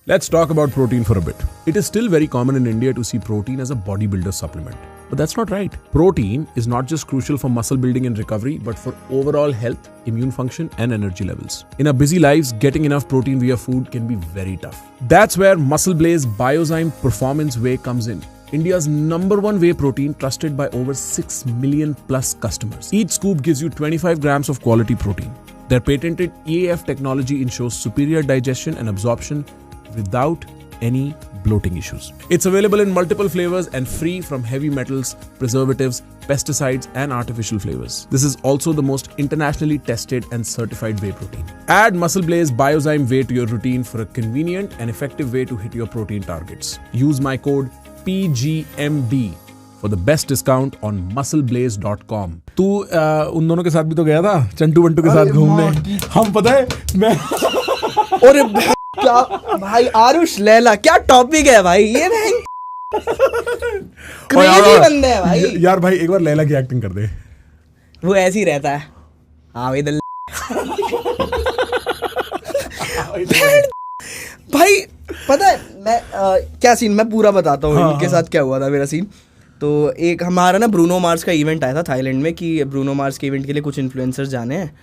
Let's talk about protein for a bit. It is still very common in India to see protein as a bodybuilder supplement. But that's not right. Protein is not just crucial for muscle building and recovery, but for overall health, immune function, and energy levels. In our busy lives, getting enough protein via food can be very tough. That's where Muscle Blaze Biozyme Performance Whey comes in. India's #1 whey protein, trusted by over 6 million plus customers. Each scoop gives you 25 grams of quality protein. Their patented EAF technology ensures superior digestion and absorption without any bloating issues. It's available in multiple flavors and free from heavy metals, preservatives, pesticides, and artificial flavors. This is also the most internationally tested and certified whey protein. Add Muscle Blaze Biozyme Whey to your routine for a convenient and effective way to hit your protein targets. Use my code PGMD for the best discount on muscleblaze.com. तू उन दोनों के साथ भी तो गया था, चंटू बंटू के साथ घूमने. हम पता है मैं और क्या भाई, आरुष लैला क्या टॉपिक है भाई, ये क्रेजी बंदे है भाई. यार भाई एक बार लैला की एक्टिंग कर दे. वो ऐसे ही रहता है. हाँ भाई भाई पता है मैं क्या सीन, मैं पूरा बताता हूँ इनके साथ क्या हुआ था मेरा सीन. तो एक हमारा ना ब्रूनो मार्स का इवेंट आया था थाईलैंड में, कि ब्रूनो मार्स के इवेंट के लिए कुछ इन्फ्लुएंसर्स जाने हैं.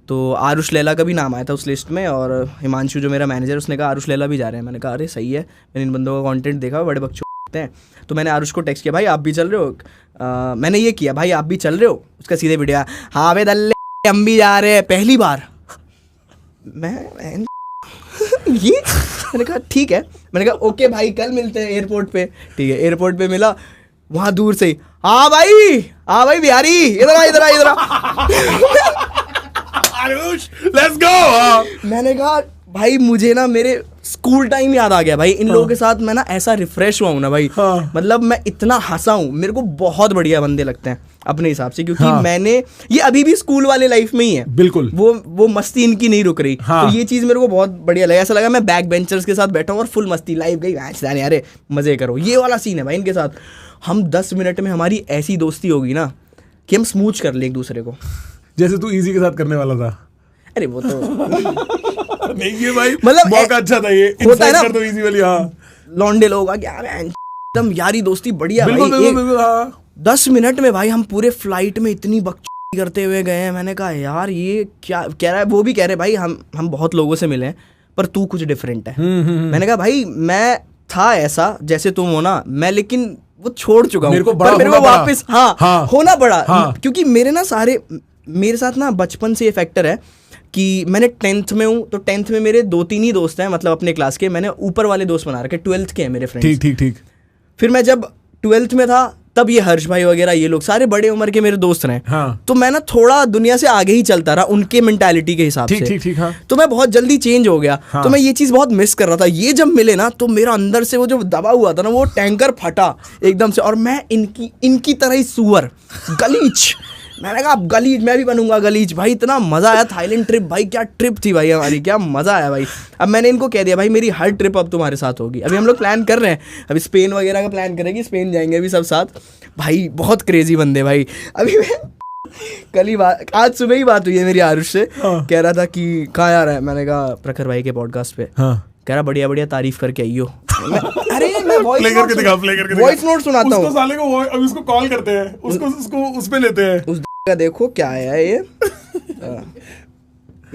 तो आरुष लैला का भी नाम आया था उस लिस्ट में, और हिमांशु जो मेरा मैनेजर, उसने कहा आरुष लैला भी जा रहे हैं. मैंने कहा अरे सही है, मैंने इन बंदों का कंटेंट देखा, बड़े बकचोद हैं. तो मैंने आरुष को टेक्स्ट किया, भाई आप भी चल रहे हो. मैंने ये किया, भाई आप भी चल रहे हो. उसका सीधे वीडियो, हाँ भाई दल्ले हम भी जा रहे हैं पहली बार. मैं ये मैंने कहा ठीक है. मैंने कहा ओके भाई कल मिलते हैं एयरपोर्ट पे. ठीक है, एयरपोर्ट पे मिला, वहाँ दूर से ही हाँ भाई बिहारी इधर आ. Let's go. मैंने कहा भाई मुझे ना मेरे स्कूल टाइम याद आ गया भाई. इन लोगों के साथ मैं ना ऐसा रिफ्रेश हुआ हूँ ना भाई. मतलब मैं इतना हंसा हूँ, मेरे को बहुत बढ़िया बंदे लगते हैं अपने हिसाब से, क्योंकि मैंने ये अभी भी स्कूल वाले लाइफ में ही है. बिल्कुल वो मस्ती इनकी नहीं रुक रही. तो ये चीज मेरे को बहुत बढ़िया लगा. ऐसा लगा मैं बैक बेंचर्स के साथ बैठा हूँ और फुल मस्ती, लाइव गई अरे मजे करो. ये वाला सीन है भाई इनके साथ. हम 10 मिनट में हमारी ऐसी दोस्ती होगी ना कि हम स्मूच कर ले एक दूसरे को, जैसे तू इजी के साथ करने वाला था. अरे वो तो नहीं ये भाई मतलब मौका अच्छा था, ये होता है ना तो इजी वाली. हाँ लौंडे लोग आ क्या एकदम यारी दोस्ती बढ़िया. बिल्कुल. हाँ 10 मिनट में भाई हम पूरे फ्लाइट में इतनी बकचोदी करते हुए गए हैं. मैंने कहा यार ये क्या कह रहा है. वो भी कह रहे भाई हम बहुत लोगों से मिले हैं पर तू कुछ डिफरेंट है. मैंने कहा भाई मैं था ऐसा जैसे तुम हो ना, मैं लेकिन वो छोड़ चुका हूँ. मेरे को वापस होना पड़ा. क्योंकि मेरे साथ ना बचपन से ये फैक्टर है कि मैंने 10th में हूँ, तो 10th में मेरे 2-3 ही दोस्त हैं, मतलब अपने क्लास के. मैंने ऊपर वाले दोस्त बना रखे, 12th के हैं मेरे फ्रेंड्स. ठीक. फिर मैं जब 12th में था तब ये हर्ष भाई वगैरह ये लोग सारे बड़े उम्र के मेरे दोस्त रहे. तो मैं ना थोड़ा दुनिया से आगे ही चलता रहा उनके मेंटालिटी के हिसाब से. ठीक. तो मैं बहुत जल्दी चेंज हो गया. तो मैं ये चीज़ बहुत मिस कर रहा था. ये जब मिले ना तो मेरा अंदर से वो जो दबा हुआ था ना, वो टैंकर फटा एकदम से. और मैं इनकी तरह ही सुअर गलीच. मैंने कहा अब गलीज मैं भी बनूंगा गलीज. भाई इतना मजा आया थाईलैंड ट्रिप. भाई क्या ट्रिप थी भाई हमारी, क्या मजा आया भाई. अब मैंने इनको कह दिया भाई मेरी हर ट्रिप अब तुम्हारे साथ होगी. अभी हम लोग प्लान कर रहे हैं, अभी स्पेन वगैरह का प्लान करेंगे, स्पेन जाएंगे अभी सब साथ. भाई बहुत क्रेजी बंदे भाई. अभी मैं कल ही बात, आज सुबह ही बात हुई है मेरी आरुष से. कह रहा था कि कहाँ आ रहा है. मैंने कहा प्रखर भाई के पॉडकास्ट पे. कह रहा बढ़िया तारीफ करके आइयो. अरे मैं वॉइस नोट सुनाता हूँ. साले को अभी उसको कॉल करते हैं, उसको उस पे लेते हैं. उस का देखो क्या है ये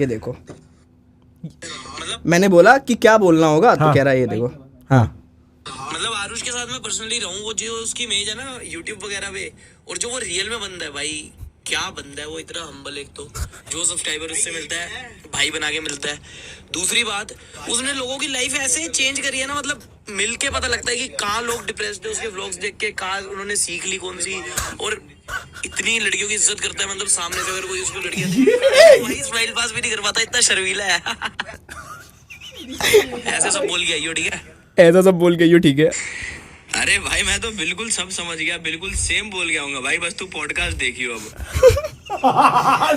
देखो. मैंने बोला कि क्या बोलना होगा, तो कह रहा है ये देखो. हाँ मतलब आरुष के साथ मैं पर्सनली रहूं, वो जो उसकी इमेज है ना यूट्यूब वगैरह पे, और जो वो रियल में बंदा है भाई, क्या बंदा है वो. इतना हम्बल. एक तो जो सब्सक्राइबर उससे मिलता है भाई बना के मिलता है. दूसरी बात, उसने लोगों की लाइफ ऐसे चेंज करी है ना, मतलब मिल के पता लगता है कि कहाँ लोग डिप्रेस्ड है उसके व्लॉग्स देख के, कहाँ उन्होंने सीख ली कौन सी. और इतनी लड़कियों की इज्जत करता है, मतलब सामने से अगर कोई उसको लड़कियां भाई स्माइल पास भी नहीं कर पाता, इतना शर्मीला है. ऐसे सब बोल गया ठीक है, ऐसा सब बोल के ठीक है. अरे भाई मैं तो बिल्कुल सब समझ गया, बिल्कुल सेम बोल गया हूँ भाई, बस तू पॉडकास्ट देखियो अब.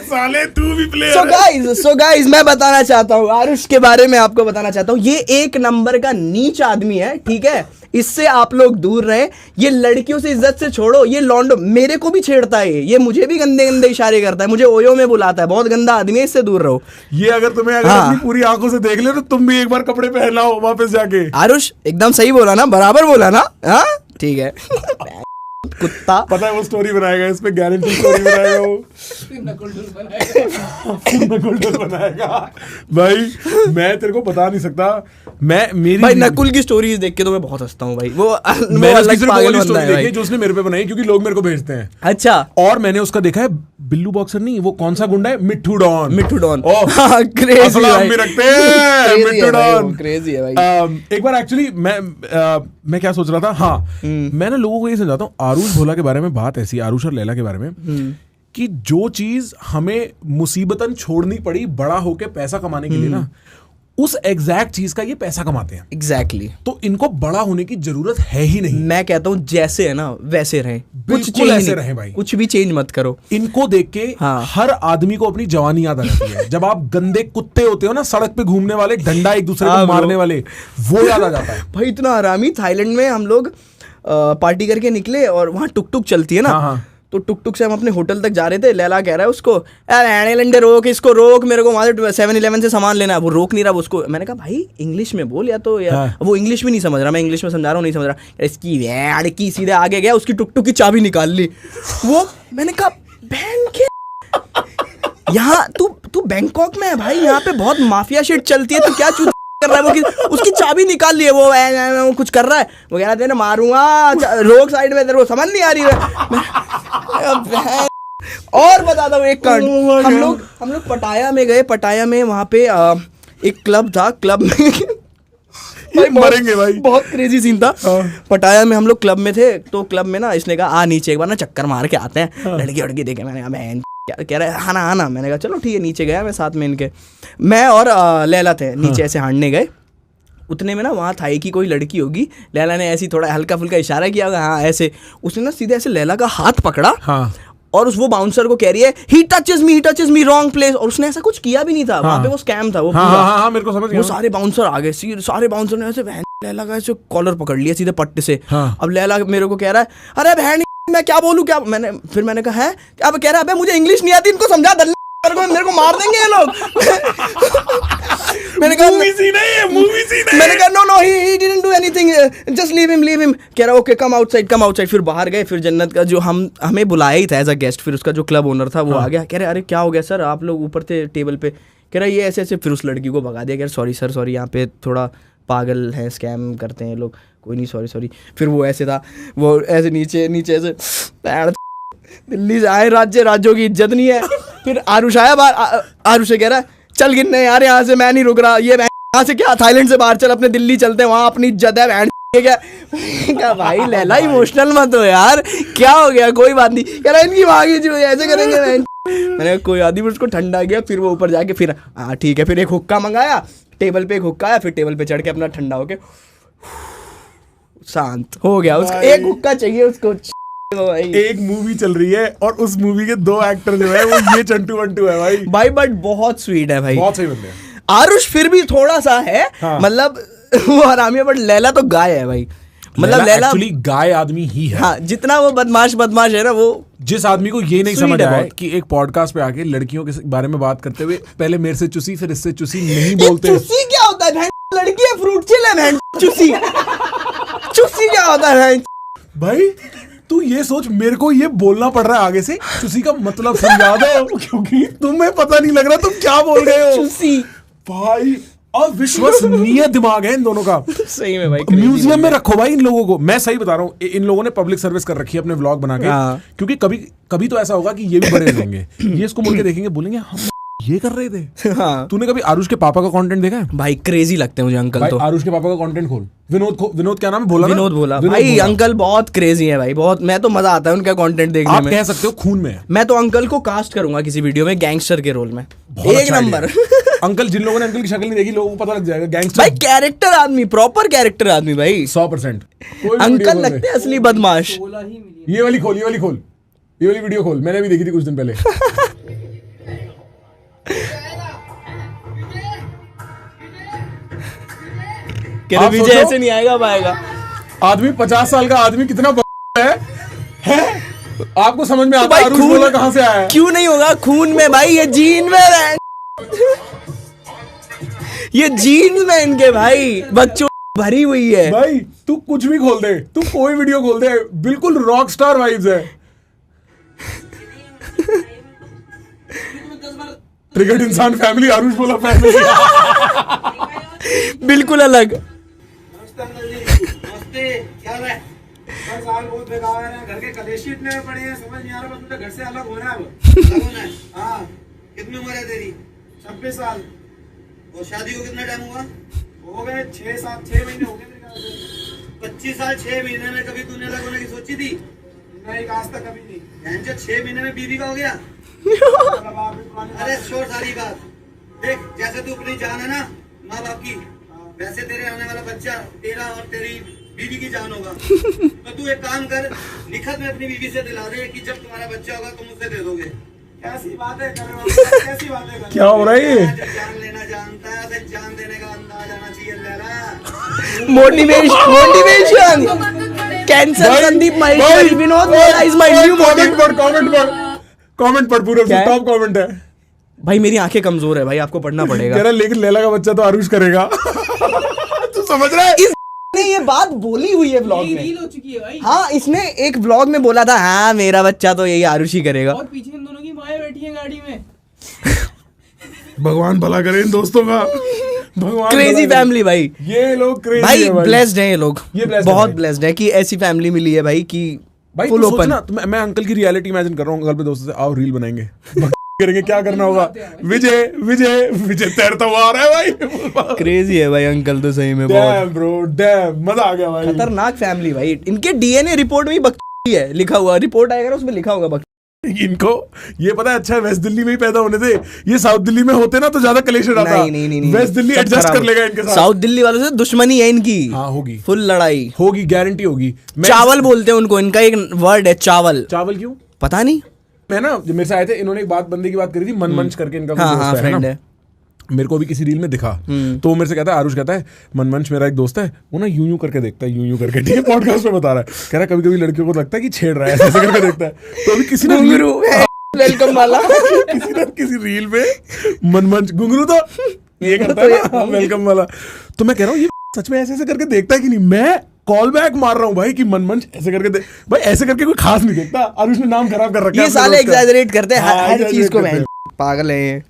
साले तू भी प्लेयर. So guys मैं बताना चाहता हूँ आरुष के बारे में, आपको बताना चाहता हूँ ये 1 नंबर का नीच आदमी है. ठीक है, इससे आप लोग दूर रहे। ये लड़कियों से इज्जत से छोड़ो, ये लॉन्डो मेरे को भी छेड़ता है, ये मुझे भी गंदे गंदे इशारे करता है, मुझे ओयो में बुलाता है, बहुत गंदा आदमी है, इससे दूर रहो। ये अगर तुम्हें अपनी पूरी आंखों से देख ले तो तुम भी एक बार कपड़े पहनाओ वापस जाके। आरुष एकदम सही बोला ना, बराबर बोला ना? हाँ ठीक है। कुत्ता पता है वो स्टोरी बनाएगा, इस पे गारंटी स्टोरी बनाएगा वो। नकुल बनाएगा भाई, मैं तेरे को बता नहीं सकता। मेरी भाई नकुल की स्टोरीज देख के तो मैं बहुत हंसता हूँ भाई। मैंने उसकी सिर्फ वो स्टोरी देखी है जो उसने मेरे पे बनाई, क्योंकि लोग मेरे को भेजते हैं। अच्छा। और मैंने उसका देखा है बिल्लू बॉक्सर नहीं, वो कौन सा गुंडा है, मिट्ठू डॉन। मिट्ठू डॉन क्रेजी रखते हैं, मिट्ठू डॉन क्रेजी है भाई। एक बार एक्चुअली मैं क्या सोच रहा था, हाँ मैं ना लोगों को ये समझाता हूँ, आरुष भोला के बारे में बात ऐसी, आरुष और लैला के बारे में, कि जो चीज हमें मुसीबतन छोड़नी पड़ी बड़ा होके पैसा कमाने के लिए ना, उस एग्जैक्ट चीज का ये पैसा कमाते हैं। एग्जैक्टली तो इनको बड़ा होने की जरूरत है ही नहीं। मैं कहता हूँ जैसे है ना वैसे रहें, कुछ चेंज ऐसे रहें भाई, कुछ भी चेंज मत करो। इनको देख के हर आदमी को अपनी जवानी याद आ जाती है। जब आप गंदे कुत्ते होते हो ना, सड़क पे घूमने वाले, डंडा एक दूसरे को मारने वाले, वो याद आ जाता है। भाई इतना आरामी। थाईलैंड में हम लोग पार्टी करके निकले और वहाँ टुक टुक चलती है ना, तो टुक टुक से हम अपने होटल तक जा रहे थे। लैला कह रहा है उसको, लंडे रोक, इसको रोक, मेरे को वहाँ से 7-Eleven से सामान लेना है। वो रोक नहीं रहा उसको। मैंने कहा भाई इंग्लिश में बोल, या तो वो इंग्लिश भी नहीं समझ रहा, मैं इंग्लिश में समझा रहा हूँ, नहीं समझ रहा। इसकी वैड की सीधे आगे गया, उसकी टुक टुक की चाबी निकाल ली वो। मैंने कहा बहन के यहाँ तू बैंकॉक में है भाई, यहाँ पे बहुत माफिया शिट चलती है, तू क्या चूत कर रहा है? वो उसकी चाबी निकाल ली है, वो कुछ कर रहा है, वो कह रहा है मारूंगा, रोक साइड में, तेरे को समझ नहीं आ रही है। और बता दो एक कांड, हम लोग पटाया में गए। पटाया में वहाँ पे एक क्लब था, क्लब में भाई मरेंगे भाई, बहुत क्रेजी सीन था। पटाया में हम लोग क्लब में थे, तो क्लब में ना इसने कहा आ नीचे एक बार ना चक्कर मार के आते हैं। लड़की वड़की देखे, मैंने कहा बहन क्या कह रहा है, हाँ ना हाँ ना। मैंने कहा चलो ठीक है। नीचे गया मैं साथ में इनके, मैं और लैला थे नीचे ऐसे हांडने गए। उतने में ना वहाँ थाई की कोई लड़की होगी, लैला ने ऐसी थोड़ा हल्का फुल्का इशारा किया होगा, हाँ ऐसे। उसने ना सीधे ऐसे लैला का हाथ पकड़ा, और वो बाउंसर को कह रही है ही टचेस मी रॉन्ग प्लेस। और उसने ऐसा कुछ किया भी नहीं था, वहाँ पे वो स्कैम था वो पूरा। मेरे को समझ गया। वो सारे बाउंसर आ गए, सारे बाउंसर ने ऐसे लैला का ऐसे कॉलर पकड़ लिया सीधे पट्टे से। अब लैला मेरे को कह रहा है अरे बहन मैं क्या बोलूं क्या। मैंने कहा है, अब कह रहा है मुझे इंग्लिश नहीं आती, इनको समझा मेरे को मार देंगे ये लोग। मैंने कहा मैंने कहा no he didn't do anything, just leave him. कह रहा ओके कम आउटसाइड। फिर बाहर गए, फिर जन्नत का जो हमें बुलाया ही था एज अ गेस्ट, फिर उसका जो क्लब ओनर था वो आ गया। कह रहे अरे क्या हो गया सर, आप लोग ऊपर थे टेबल पे। कह रहा ये ऐसे ऐसे। फिर उस लड़की को भगा दिया, कह रहा सॉरी यहाँ पे थोड़ा पागल है, स्कैम करते हैं लोग, कोई नहीं सॉरी। फिर वो ऐसे था, वो ऐसे नीचे ऐसे दिल्ली से आए, राज्यों की इज्जत नहीं है। फिर आरुष आया बाहर, आरुष से कह रहा है चल गिनने यार, यहाँ से मैं नहीं रुक रहा, ये यहाँ से क्या थाईलैंड से बाहर चल, अपने दिल्ली चलते हैं, वहाँ अपनी इज्जत है। क्या भाई लैला इमोशनल मत हो यार, क्या हो गया, कोई बात नहीं। कह रहा इनकी भागी जो ऐसे करेंगे। मैंने कोई आदमी उसको ठंडा गया। फिर वो ऊपर जाके फिर हाँ ठीक है, फिर एक हुक्का मंगाया, टेबल पे एक हुक्का आया, फिर टेबल पे चढ़ के अपना ठंडा होके शांत हो गया। उसको एक हुक्का चाहिए उसको। एक मूवी चल रही है और उस मूवी के 2 एक्टर जो है वो ये चंटू वंटू है भाई। बट बहुत स्वीट है भाई, बहुत सही बंदे हैं। आरुष फिर भी थोड़ा सा है, मतलब वो हरामी है, बट लैला तो गाय है भाई। मतलब लैला एक्चुअली गाय आदमी ही है। हाँ, जितना वो बदमाश है ना, वो जिस आदमी को ये नहीं समझ आया कि एक पॉडकास्ट पे आके लड़कियों के बारे में बात करते हुए पहले मेरे से चुसी फिर इससे चुसी नहीं बोलते। चुसी क्या होता है? लड़की है, फ्रूट चिल है। चुसी क्या होता है भाई? तू ये सोच, मेरे को ये बोलना पड़ रहा है आगे से, चुसी का मतलब समझा दो, क्योंकि तुम्हें पता नहीं लग रहा तुम क्या बोल रहे हो। चुसी भाई अविश्वसनीय दिमाग है इन दोनों का। सही में भाई, म्यूजियम में रखो भाई इन लोगों को। मैं सही बता रहा हूँ, इन लोगों ने पब्लिक सर्विस कर रखी है अपने व्लॉग बना के, क्योंकि कभी तो ऐसा होगा कि ये भी बड़े रहेंगे, ये इसको मुड़ के देखेंगे, बोलेंगे हम ये कर रहे थे। हाँ। तूने कभी आरुष के पापा का कंटेंट देखा है? भाई क्रेजी लगते हैं मुझे अंकल। तो आरुष के पापा का कंटेंट खोल, विनोद क्या नाम है? विनोद बोला भाई। अंकल बहुत क्रेजी है भाई, बहुत। मैं तो मजा आता है उनका कंटेंट देखने में। आप कह सकते हो खून में है। मैं तो अंकल को कास्ट करूंगा किसी वीडियो में गैंगस्टर के रोल में, एक नंबर। अंकल, जिन लोगों ने अंकल की शक्ल नहीं देखी, लोगों को पता लग जाएगा गैंगस्टर भाई, कैरेक्टर आदमी, प्रॉपर कैरेक्टर आदमी भाई, 100%। अंकल लगते हैं असली बदमाश। ये वाली वीडियो खोल, मैंने भी देखी थी कुछ दिन पहले। विजय ऐसे नहीं आएगा पाएगा। आदमी 50 साल का आदमी कितना है? आपको समझ में आता भाई है आरुष भोला कहाँ से आया है? क्यों नहीं होगा? खून में भाई, ये जीन में है। ये जीन्स में इनके भाई बच्चों भरी हुई है। भाई तू कुछ भी खोल दे, तू कोई वीडियो खोल दे, बिल्कुल रॉक स्टार वाइब्स है। ट्रिगर्ड इंसान फैमिली, आरुष भोला फैमिली। बिल्कुल अलग। नमस्ते, क्या है? हर साल बहुत बेकार है, घर के कलेशी इतने पड़े हैं, समझ नहीं आ रहा, बस मुझे घर से अलग होना है अब। अलग होना है? हाँ। कितनी उम्र है तेरी? 26 साल। और शादी को कितना टाइम हुआ? हो गए 6 महीने हो गए मेरे ख्याल से। 25 साल 6 महीने में कभी तूने अलग होने की सोची थी? नहीं, आज तक कभी नहीं। 6 महीने में बीवी का हो गया? अरे छोड़ सारी बात। देख, जैसे तू अपनी जान है ना माँ बाप की, वैसे तेरे आने वाला बच्चा तेरा और तेरी बीवी की जान होगा। तो तू एक काम कर, लिखत में अपनी बीवी से दिला दे कि जब तुम्हारा बच्चा होगा तुम उसे दे दोगे। कैसी बातें कर रहे हो? कैसी बातें कर रहे हो? क्या हो रहा है ये? जान लेना जानता है, तो जान देने का अंदाज आना चाहिए। लेला motivation cancer Sandeep Maheshwari Vinod is my new comment पढ़ पूरा, टॉप कमेंट है। भाई मेरी आंखें कमजोर है भाई, आपको पढ़ना पड़ेगा। कह रहा लेकिन लैला का बच्चा तो आरुष करेगा। तू समझ रहा है? इसने ये बात बोली हुई है व्लॉग में, रील हो चुकी है भाई। हाँ इसने एक व्लॉग में बोला था, हाँ मेरा बच्चा तो यही आरुष ही करेगा। और पीछे इन दोनों की माएं बैठी हैं गाड़ी में। भगवान भला करे इन दोस्तों का। भगवान क्रेजी फैमिली भाई, ये लोग क्रेजी भाई है भाई। ब्लेस्ड है ये लोग, ये blessed है बहुत भाई। ब्लेस्ड है कि ऐसी फैमिली मिली है भाई कि भाई फुल तू ओपन। सोचना, मैं अंकल की रियलिटी इमेजिन कर रहा हूँ। अंकल पे दोस्तों से आओ रील बनाएंगे, करेंगे, क्या करना होगा? विजय विजय विजय तैरता हुआ आ रहा है भाई। क्रेजी है भाई अंकल तो सही में बहुत डैम ब्रो, डैम, मजा आ गया भाई। खतरनाक फैमिली भाई। इनके डीएनए रिपोर्ट में ही बकरी है लिखा हुआ, रिपोर्ट आएगा ना उसमें लिखा होगा बकरी। इनको ये पता है, अच्छा वेस्ट दिल्ली में ही पैदा होने थे, ये साउथ दिल्ली में होते ना तो ज्यादा कलेश आता। नहीं वेस्ट दिल्ली सब एडजस्ट खराब कर लेगा इनके साथ। साउथ दिल्ली वालों से दुश्मनी है इनकी। हाँ होगी, फुल लड़ाई होगी, गारंटी होगी। चावल बोलते हैं उनको, इनका एक वर्ड है चावल। चावल क्यों पता नहीं। मैं ना जब मेरे से आए थे, इन्होंने एक बंदे की बात करी थी, मनमंच करके इनका कोई हाँ दोस्त हाँ है फ्रेंड ना। है। मेरे को भी किसी रील में दिखा, तो वो मेरे से कहता है, आरुष कहता है मनमंच मेरा एक दोस्त है, वो ना यूं करके देखता है, यूं करके, ठीक है, पॉडकास्ट में बता रहा है, कह रहा है कभी कभी लड़कियों को लगता है कि छेड़ रहा है, ऐसे करके देखता है। तो अभी किसी ने वेलकम वाला किसी रील में मनमंच घुंघरू तो ये करता है ना, वेलकम वाला। तो मैं कह रहा हूँ ये सच में ऐसे करके देखता है कि नहीं? मैं कॉल बैक मार रहा हूँ भाई कि मनमंच ऐसे करके भाई ऐसे करके कोई खास नहीं देखता। आरुष ने नाम खराब कर रखा है। ये साले एग्जैजरेट करते हैं हर चीज को, मैं पागल है ये।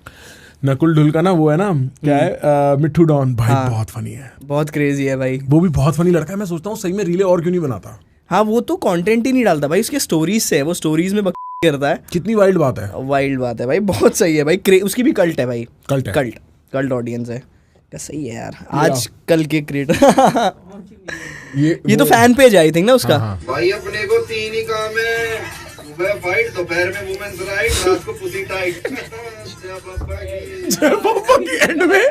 नकुल ढुल का ना वो है ना, क्या है, मिट्ठू डॉन भाई, बहुत फनी है, बहुत क्रेजी है भाई, वो भी बहुत फनी लड़का है। मैं सोचता हूँ सही में रीले और क्यों नहीं बनाता। हाँ वो तो कंटेंट ही नहीं डालता भाई, उसके स्टोरीज से है, वो स्टोरीज में करता है। कितनी वाइल्ड बात है, वाइल्ड बात है भाई, बहुत सही है भाई। उसकी भी कल्ट है भाई, कल्ट है, कल्ट ऑडियंस है। क्या सही है यार, आज कल के क्रिएटर। ये तो फैन पेज आई थिंक ना उसका। भाई अपने को 3 ही काम है, सुबह फाइट, दोपहर में वुमेन्स राइट, रात को पुसी टाइट। जय बाबा की एंड में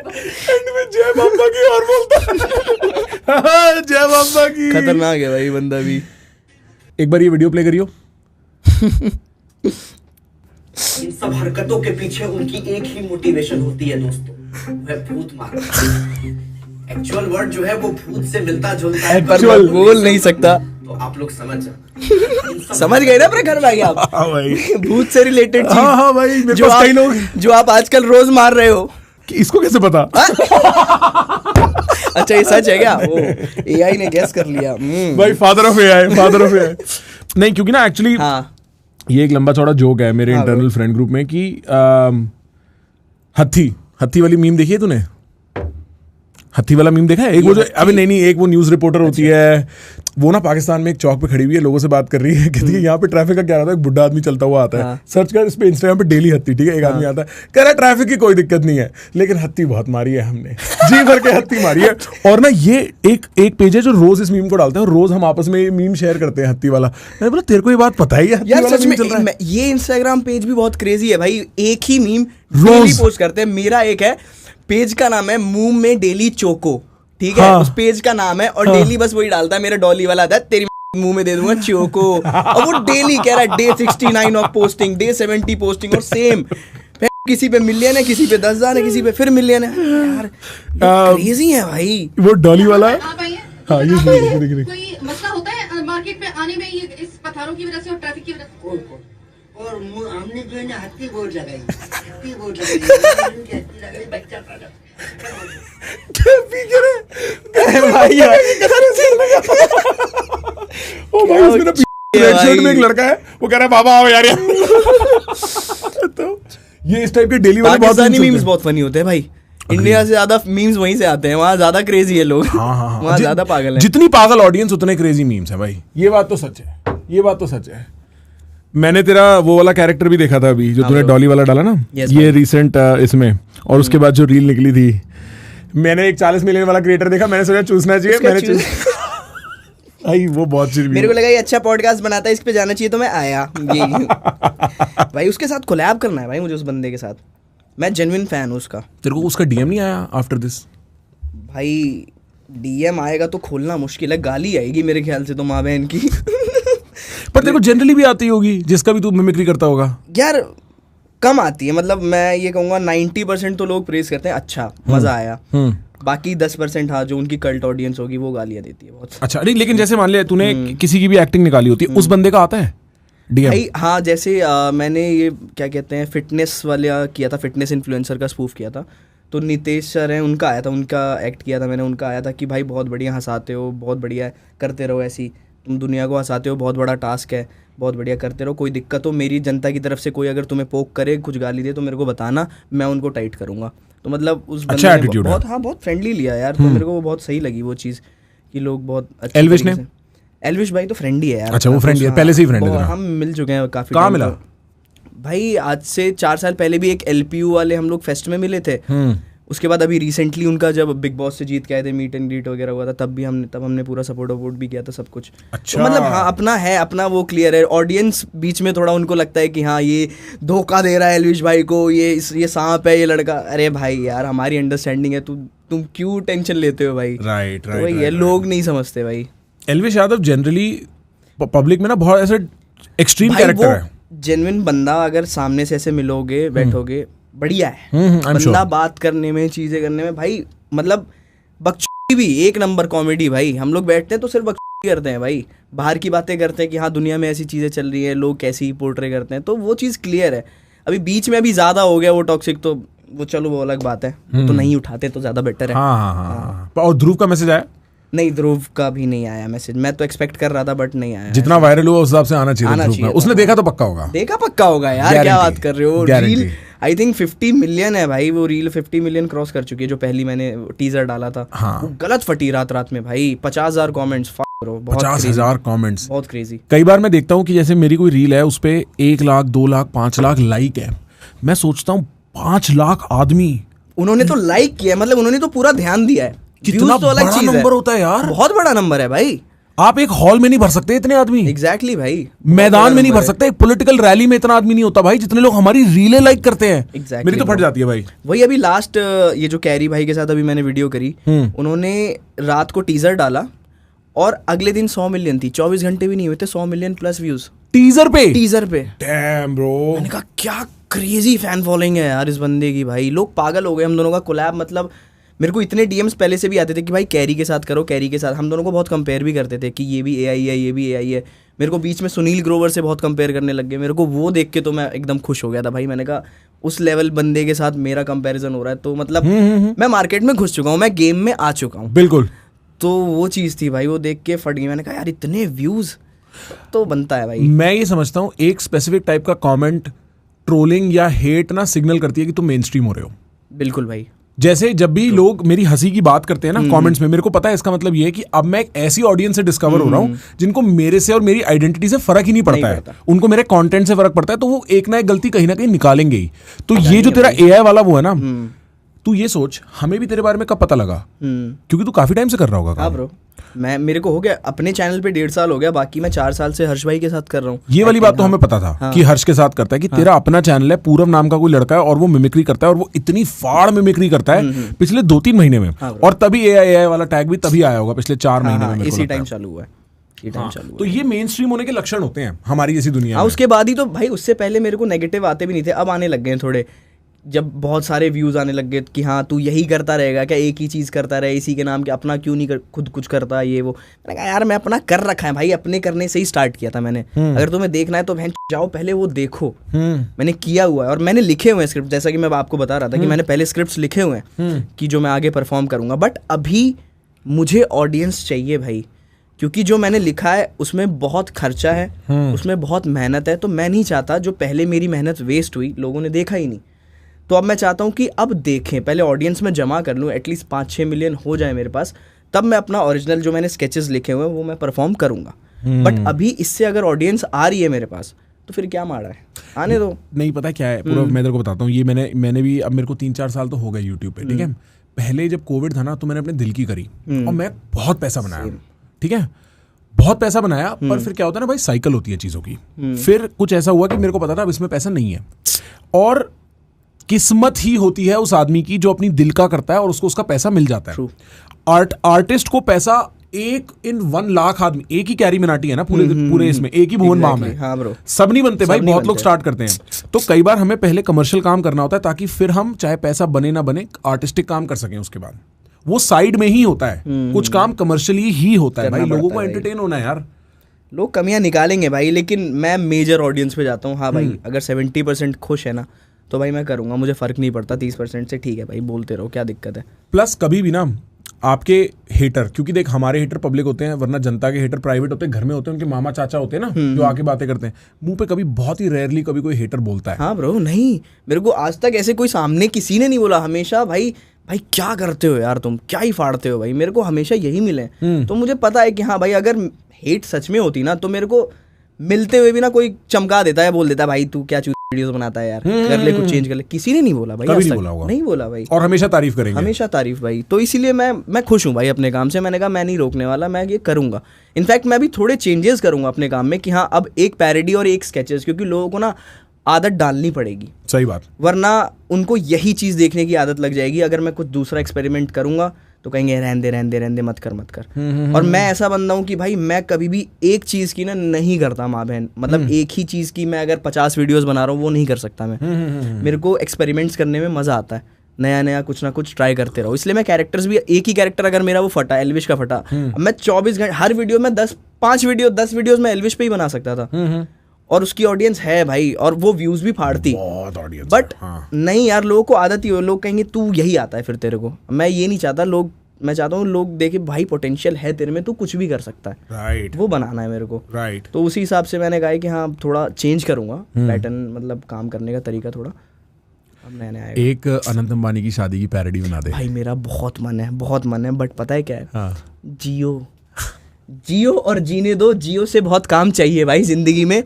जय बाबा की और बोलता है जय बाबा की। खतरनाक है भाई बंदा भी। एक बार ये वीडियो प्ले करियो। इन सब हरकतों के पीछे उनकी एक ही मोटिवेशन होती है दोस्तों, वह भूत मारना। एक्चुअल वर्ड जो है वो भूत से मिलता जुलता है, पर मैं बोल नहीं सकता, तो आप लोग समझ गए ना अपने घर भाई आप। हाँ भाई, भूत से रिलेटेड चीज। हाँ हाँ भाई, मेरे पास कई लोग जो आप आजकल रोज मार रहे हो। कि इसको कैसे पता? अच्छा ये सच है क्या? वो एआई ने गेस कर लिया। भाई फादर ऑफ एआई नहीं, क्योंकि ना एक्चुअली ये एक लंबा चौड़ा जोक है मेरे इंटरनल फ्रेंड ग्रुप में कि हत्थी वाली मीम देखी है तूने? हत्थी वाला मीम देखा है? एक वो जो अभी नहीं एक वो न्यूज रिपोर्टर होती है, वो ना पाकिस्तान में एक चौक पे खड़ी हुई है, लोगों से बात कर रही है, कहती है यहाँ पे ट्रैफिक का क्या रहता है, एक बुढ़ा आदमी चलता हुआ आता है, सर्च कर इस पे इंस्टाग्राम पे डेली हत्ती, ठीक है, एक आदमी आता है, कह रहा है ट्रैफिक की कोई दिक्कत नहीं है, लेकिन हत्ती बहुत मारी है हमने, जी भर के हत्ती मारी है। और ना ये एक पेज है जो रोज इस मीम को डालते हैं, और रोज हम आपस में मीम शेयर करते हैं हत्ती वाला। मैंने बोला तेरे को ये बात पता ही है यार? सच में ये इंस्टाग्राम पेज भी बहुत क्रेजी है भाई, एक ही मीम रोज पोस्ट करते हैं। मेरा एक है, पेज का नाम है मुंह में डेली चोको, ठीक है, उस पेज का नाम है, और डेली बस वही डालता है, मेरा डॉली वाला आता है, तेरी मुंह में दे दूंगा चोको। और वो डेली कह रहा है day 69 of posting, day 70 posting, और सेम किसी पे मिलियन है, किसी पे 10,000 है, किसी पे फिर मिलियन है। यार क्रेजी है भाई वो डॉली वाला। आप आइए। हाँ ये कोई मसला मार्केट में आने में ये इस पत्थरों की वजह से और ट्रैफिक की वजह से। और हमने जो है ना हत्ती बोर्ड लगाई बच्चा भाई यार ओ भाई उसमें ना रेड शर्ट में एक लड़का है, वो कह रहा है बाबा आओ यार तो ये इस टाइप के डेली वाले पाकिस्तानी मीम्स बहुत फनी होते हैं भाई। इंडिया से ज्यादा मीम्स वहीं से आते हैं, वहाँ ज्यादा क्रेजी है लोग। हाँ। वहाँ ज्यादा पागल है। जितनी पागल ऑडियंस उतने क्रेजी मीम्स है भाई, ये बात तो सच है, ये बात तो सच है। मैंने तेरा वो वाला कैरेक्टर भी देखा था अभी जो तूने डॉली वाला डाला ना, ये रिसेंट इसमें, और उसके बाद जो रील निकली थी, मैंने एक 40 मिलियन वाला क्रिएटर देखा, मैंने सोचा चूसना चाहिए, मैंने भाई वो बहुत मेरे को लगा ये अच्छा पॉडकास्ट बनाता है, इस पे जाना चाहिए, तो मैं आया भाई उसके साथ कोलैब करना है भाई मुझे, उस बंदे के साथ। मैं जेन्युइन फैन हूँ उसका। तेरे को उसका डीएम नहीं आया आफ्टर दिस? भाई डीएम आएगा तो खोलना मुश्किल है, गाली आएगी मेरे ख्याल से तो माँ बहन की पर तेरे को जनरली भी आती होगी जिसका भी तू मिमिक्री करता होगा। यार कम आती है, मतलब मैं ये कहूँगा 90% तो लोग प्रेज करते हैं, अच्छा मजा आया। बाकी 10% हाँ जो उनकी कल्ट ऑडियंस होगी वो गालियाँ देती है बहुत। अच्छा नहीं, लेकिन जैसे मान लिया तूने किसी की भी एक्टिंग निकाली होती है, उस बंदे का आता है डीएम? भाई हाँ, जैसे मैंने ये क्या कहते हैं फिटनेस वाला किया था, फिटनेस इन्फ्लुएंसर का स्पूफ किया था, तो नितेश सर हैं, उनका आया था, उनका एक्ट किया था मैंने, उनका आया था कि भाई बहुत बढ़िया हंसाते हो, बहुत बढ़िया करते रहो ऐसी, तुम दुनिया को हंसाते हो, बहुत बड़ा टास्क है, बहुत बढ़िया करते रहो, कोई दिक्कत हो मेरी जनता की तरफ से कोई अगर तुम्हें पोक करे, कुछ गाली दे तो मेरे को बताना, मैं उनको टाइट करूँगा। तो मतलब उस बंदे ने बहुत बहुत फ्रेंडली लिया यार, तो मेरे को वो बहुत सही लगी वो चीज़ कि लोग बहुत अच्छे। एल्विश भाई तो फ्रेंडी है यार। अच्छा वो फ्रेंडी है, पहले से ही फ्रेंड है? हम मिल चुके हैं काफी। कहाँ मिला भाई? आज से 4 साल पहले भी एक LPU वाले हम लोग फेस्ट में मिले थे। उसके बाद अभी रिसेंटली उनका जब बिग बॉस से जीत के आए थे, मीट एंड ग्रीट वगैरह हुआ था, तब हमने पूरा सपोर्ट भी किया था, सब कुछ। अच्छा। तो मतलब हाँ अपना है, अपना वो क्लियर है। ऑडियंस बीच में थोड़ा उनको लगता है कि हाँ ये धोखा दे रहा है एल्विश भाई को, ये सांप है ये लड़का। अरे भाई यार हमारी अंडरस्टैंडिंग है, तुम क्यों टेंशन लेते हो भाई? राइट वही है, लोग नहीं समझते भाई। एल्विश यादव जनरली पब्लिक में ना बहुत ऐसे एक्सट्रीम कैरेक्टर है, जेन्युइन बंदा। अगर सामने से ऐसे मिलोगे बैठोगे बढ़िया है बंदा, बात करने में चीजें करने में भाई, मतलब बकचोदी भी एक नंबर कॉमेडी भाई। हम लोग बैठते हैं तो सिर्फ बकचोदी करते हैं भाई, बाहर की बातें करते हैं कि हाँ दुनिया में ऐसी चीजें चल रही है, लोग कैसी पोर्ट्रे करते हैं, तो वो चीज़ क्लियर है। अभी बीच में अभी ज़्यादा हो गया वो टॉक्सिक, तो वो चलो वो अलग बात है, तो नहीं उठाते तो ज़्यादा बेटर है। हाँ। और ध्रुव का मैसेज आया? नहीं, ध्रुव का भी नहीं आया मैसेज, मैं तो एक्सपेक्ट कर रहा था बट नहीं आया। जितना वायरल हुआ उस हिसाब से आना चाहिए। उसने देखा तो पक्का होगा। देखा पक्का होगा यार, क्या बात कर रहे हो। रील आई थिंक 50 मिलियन है भाई, वो रील 50 मिलियन क्रॉस कर चुकी है, जो पहली मैंने टीजर डाला था। हाँ। वो गलत फटी रात में भाई, 50,000 कॉमेंट्स, 50,000 कॉमेंट्स, बहुत क्रेजी। कई बार मैं देखता हूँ कि जैसे मेरी कोई रील है, उस पे 1 लाख 2 लाख 5 लाख लाइक है, मैं सोचता हूँ 5 लाख आदमी उन्होंने तो लाइक किया, मतलब उन्होंने तो पूरा ध्यान दिया है। कितना तो बड़ा नंबर होता है यार, बहुत बड़ा नंबर है भाई। आप एक हॉल में नहीं भर सकते इतने आदमी। एग्जैक्टली भाई, मैदान में नहीं भर सकते, एक पॉलिटिकल रैली में इतना आदमी नहीं होता भाई जितने लोग हमारी रीलें लाइक करते हैं। Exactly, मेरी तो फट जाती है भाई। वही अभी लास्ट ये जो कैरी भाई के साथ अभी मैंने वीडियो करी, उन्होंने रात को टीजर डाला और अगले दिन 100 मिलियन थी, 24 घंटे भी नहीं हुए थे 100 मिलियन प्लस व्यूज टीजर पे। डैम ब्रो, मैंने कहा क्या क्रेजी फैन फॉलोइंग है यार इस बंदे की भाई, लोग पागल हो गए। हम दोनों का कोलैब, मतलब मेरे को इतने डीएम्स पहले से भी आते थे कि भाई कैरी के साथ करो, कैरी के साथ। हम दोनों को बहुत कंपेयर भी करते थे कि ये भी एआई है, ये भी एआई है। मेरे को बीच में सुनील ग्रोवर से बहुत कंपेयर करने लग गए, मेरे को वो देख के तो मैं एकदम खुश हो गया था भाई। मैंने कहा उस लेवल बंदे के साथ मेरा कंपैरिजन हो रहा है, तो मतलब मैं मार्केट में घुस चुका हूँ, मैं गेम में आ चुका हूँ। बिल्कुल। तो वो चीज़ थी भाई, वो देख के फट गई। मैंने कहा यार इतने व्यूज तो बनता है भाई। मैं ये समझता हूँ एक स्पेसिफिक टाइप का कमेंट, ट्रोलिंग या हेट ना सिग्नल करती है कि तुम मेन स्ट्रीम हो रहे हो। बिल्कुल भाई। जैसे जब भी लोग मेरी हंसी की बात करते हैं ना कमेंट्स में, मेरे को पता है इसका मतलब ये है कि अब मैं एक ऐसी ऑडियंस से डिस्कवर हो रहा हूँ जिनको मेरे से और मेरी आइडेंटिटी से फर्क ही नहीं पड़ता है, उनको मेरे कंटेंट से फर्क पड़ता है, तो वो एक ना एक गलती कहीं ना कहीं निकालेंगे ही। तो ये जो तेरा एआई वाला वो है ना, तू ये सोच हमें भी तेरे बारे में कब पता लगा, क्योंकि तू काफी टाइम से कर रहा होगा। हाँ ब्रो, मेरे को हो गया अपने चैनल पे 1.5 साल हो गया, बाकी मैं 4 साल से हर्ष भाई के साथ कर रहा हूँ। ये वाली बात तो हमें पता था कि हर्ष के साथ करता है, कि तेरा अपना चैनल है, पूरब नाम का कोई लड़का है और वो मिमिक्री करता है, और वो इतनी फाड़ मिमिक्री करता है पिछले 2-3 महीने में, और तभी एआई वाला टैग भी तभी आया होगा पिछले 4 महीने में, इसी टाइम चालू हुआ है। तो ये मेन स्ट्रीम होने के लक्षण होते हैं हमारी जैसी दुनिया में। उसके बाद ही तो भाई, उससे पहले मेरे को नेगेटिव आते भी नहीं थे, अब आने लग गए थोड़े जब बहुत सारे व्यूज़ आने लग गए कि हाँ तू यही करता रहेगा क्या, एक ही चीज़ करता रहे इसी के नाम के, अपना क्यों नहीं खुद कुछ करता ये वो। मैंने कहा यार मैं अपना कर रखा है भाई, अपने करने से ही स्टार्ट किया था मैंने। अगर तुम्हें देखना है तो बहन जाओ पहले वो देखो। मैंने किया हुआ है और मैंने लिखे हुए हैं स्क्रिप्ट, जैसा कि मैं आपको बता रहा था कि मैंने पहले स्क्रिप्ट्स लिखे हुए हैं कि जो मैं आगे परफॉर्म करूँगा। बट अभी मुझे ऑडियंस चाहिए भाई, क्योंकि जो मैंने लिखा है उसमें बहुत खर्चा है, उसमें बहुत मेहनत है। तो मैं नहीं चाहता जो पहले मेरी मेहनत वेस्ट हुई, लोगों ने देखा ही नहीं। तो अब मैं चाहता हूँ कि अब देखें, पहले ऑडियंस में जमा कर लूँ, एटलीस्ट 5-6 मिलियन हो जाए मेरे पास, तब मैं अपना ओरिजिनल जो मैंने स्केचेस लिखे हुए हैं वो मैं परफॉर्म करूँगा। बट अभी इससे अगर ऑडियंस आ रही है मेरे पास तो फिर क्या मारा है, आने दो। नहीं पता क्या है पूरा, मैं तेरे को बताता हूँ। ये मैंने भी, अब मेरे को 3-4 साल तो हो गए यूट्यूब पे, ठीक है। पहले जब कोविड था ना तो मैंने अपने दिल की करी और मैं बहुत पैसा बनाया, ठीक है, बहुत पैसा बनाया। पर फिर क्या होता है ना भाई, साइकिल होती है चीज़ों की। फिर कुछ ऐसा हुआ कि मेरे को पता था अब इसमें पैसा नहीं है, और किस्मत ही होती है उस आदमी की जो अपनी दिल का करता है और उसको उसका पैसा मिल जाता है। आर्टिस्ट को पैसा 1 in 1 लाख आदमी, एक ही कैरी मिनाटी है ना पूरे इसमें, एक ही भुवन बाम है। हाँ ब्रो, सब नहीं बनते भाई, बहुत लोग स्टार्ट करते हैं। तो कई बार हमें पहले कमर्शियल काम करना होता है ताकि फिर हम चाहे पैसा बने ना बने आर्टिस्टिक काम कर सकें। उसके बाद वो साइड में ही होता है, कुछ काम कमर्शियली ही होता है भाई। लोगों को एंटरटेन होना है यार। लोग कमियां निकालेंगे भाई, लेकिन मैं मेजर ऑडियंस पे जाता हूँ। हाँ भाई, अगर 70% खुश है ना तो भाई मैं करूँगा, मुझे फ़र्क नहीं पड़ता 30% से, ठीक है भाई बोलते रहो, क्या दिक्कत है। प्लस कभी भी ना आपके हेटर, क्योंकि देख हमारे हेटर पब्लिक होते हैं, वरना जनता के हेटर प्राइवेट होते हैं, घर में होते हैं, उनके मामा चाचा होते हैं ना जो आके बातें करते हैं। मुंह पे कभी बहुत ही रेयरली कभी कोई हेटर बोलता है। हाँ ब्रो, नहीं मेरे को आज तक ऐसे कोई सामने किसी ने नहीं बोला। हमेशा भाई क्या करते हो यार तुम, क्या ही फाड़ते हो भाई, मेरे को हमेशा यही मिले। तो मुझे पता है कि हाँ भाई अगर हेट सच में होती ना तो मेरे को मिलते हुए भी ना कोई चमका देता है, बोल देता है भाई तू क्या वीडियोस बनाता है यार, कर ले कुछ चेंज कर ले। किसी ने नहीं बोला भाई, कभी नहीं बोला होगा, नहीं बोला भाई, और हमेशा तारीफ करेंगे, हमेशा तारीफ भाई। तो इसीलिए मैं खुश हूँ भाई अपने काम से। मैंने कहा मैं नहीं रोकने वाला, मैं ये करूंगा। इनफैक्ट मैं भी थोड़े चेंजेस करूंगा अपने काम में कि हाँ अब एक पैरोडी और एक स्केचेस, क्योंकि लोगों को ना आदत डालनी पड़ेगी। सही बात, वरना उनको यही चीज़ देखने की आदत लग जाएगी। अगर मैं कुछ दूसरा एक्सपेरिमेंट करूंगा तो कहेंगे रहने दे मत कर। और मैं ऐसा बंदा हूँ कि भाई मैं कभी भी एक चीज़ की ना नहीं करता माँ बहन, मतलब एक ही चीज़ की मैं अगर 50 वीडियोस बना रहा हूँ वो नहीं कर सकता मैं। मेरे को एक्सपेरिमेंट्स करने में मज़ा आता है, नया कुछ ना कुछ ट्राई करते रहो। इसलिए मैं कैरेक्टर्स भी, एक ही कैरेक्टर अगर मेरा वो फटा, एल्विश का फटा, मैं 24 घंटे हर वीडियो में 10 वीडियोस में एल्विश पे ही बना सकता था। और उसकी ऑडियंस है भाई, और वो व्यूज भी फाड़ती, बहुत ऑडियंस। बट नहीं यार, लोगों को आदत ही हो, लोग कहेंगे तू यही आता है फिर तेरे को। मैं ये नहीं चाहता, मैं चाहता हूँ लोग देखे भाई पोटेंशियल है तेरे में, तू कुछ भी कर सकता है। राइट, वो बनाना है मेरे को। राइट। तो उसी हिसाब से मैंने कहा कि हाँ थोड़ा चेंज करूंगा पैटर्न, मतलब काम करने का तरीका थोड़ा अब नया आएगा। एक अनंत अंबानी की शादी की पैरोडी बना दे भाई, मेरा बहुत मन है, बट पता है क्या है, जियो और जीने दो। जियो से बहुत काम चाहिए भाई जिंदगी में।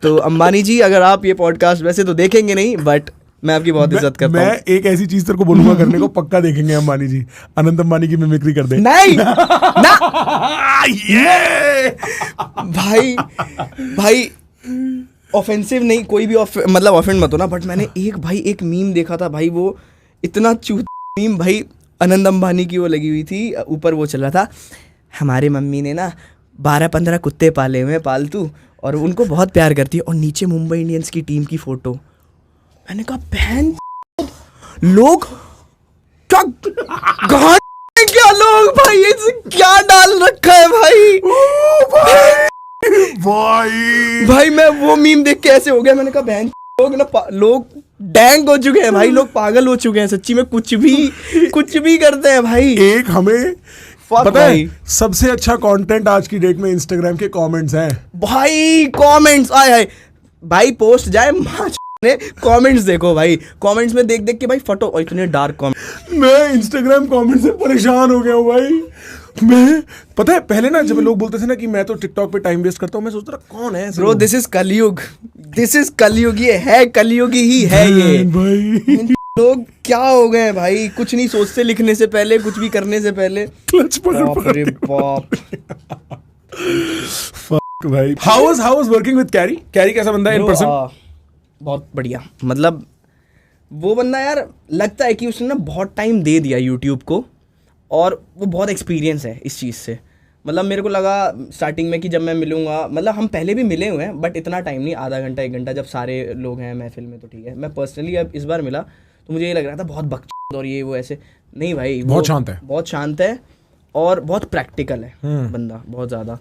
तो अंबानी जी, अगर आप ये पॉडकास्ट वैसे तो देखेंगे नहीं, बट मैं आपकी बहुत इज्जत करता हूँ। मैं एक ऐसी चीज तेरे को बोलूंगा करने को, पक्का देखेंगे अंबानी जी। अनंत अंबानी की मिमिक्री कर दे। नहीं ना ये भाई ऑफेंसिव नहीं, कोई भी मतलब ऑफेंड मत हो ना, बट मैंने एक मीम देखा था भाई, वो इतना चूत मीम भाई, आनंद अंबानी की वो लगी हुई थी, ऊपर वो चल रहा था, हमारे मम्मी ने ना 12-15 कुत्ते पाले हुए पालतू और उनको बहुत प्यार करती है, और नीचे मुंबई इंडियंस की टीम की फोटो। मैंने कहा बहन लोग क्या लोग भाई ऐसे क्या डाल रखा है भाई। भाई मैं वो मीम देख के ऐसे हो गया, मैंने कहा बहन लोग डैंग हो चुके हैं भाई, लोग पागल हो चुके हैं सच्ची में, कुछ भी करते हैं भाई। एक हमें पता है सबसे अच्छा कंटेंट आज की डेट में इंस्टाग्राम के कमेंट्स हैं भाई। कमेंट्स आए भाई, पोस्ट जाए कमेंट्स देखो भाई, कमेंट्स में देख के भाई फटो, और इतने डार्क कमेंट। मैं इंस्टाग्राम कमेंट से परेशान हो गया हूँ भाई। मैं पता है पहले ना जब लोग बोलते थे ना कि मैं तो टिकटॉक पे टाइम वेस्ट करता हूँ, मैं सोचता था कौन है ब्रो, दिस इज कलयुग, ये है कलयुगी ही है ये भाई। लोग क्या हो गए भाई, कुछ नहीं सोचते लिखने से पहले, कुछ भी करने से पहले क्लच पकड़ बाप भाई। How was working with carry कैसा बंदा है इन पर्सन? बहुत बढ़िया, मतलब वो बंदा यार लगता है कि उसने ना बहुत टाइम दे दिया यूट्यूब को, और वो बहुत एक्सपीरियंस है इस चीज़ से। मतलब मेरे को लगा स्टार्टिंग में कि जब मैं मिलूंगा, मतलब हम पहले भी मिले हुए हैं बट इतना टाइम नहीं, आधा घंटा 1 घंटा, जब सारे लोग हैं महफिल में तो ठीक है। मैं पर्सनली अब इस बार मिला तो मुझे ये लग रहा था बहुत बकचोद और ये वो ऐसे, नहीं भाई बहुत शांत है, बहुत शांत है और बहुत प्रैक्टिकल है बंदा, बहुत ज़्यादा।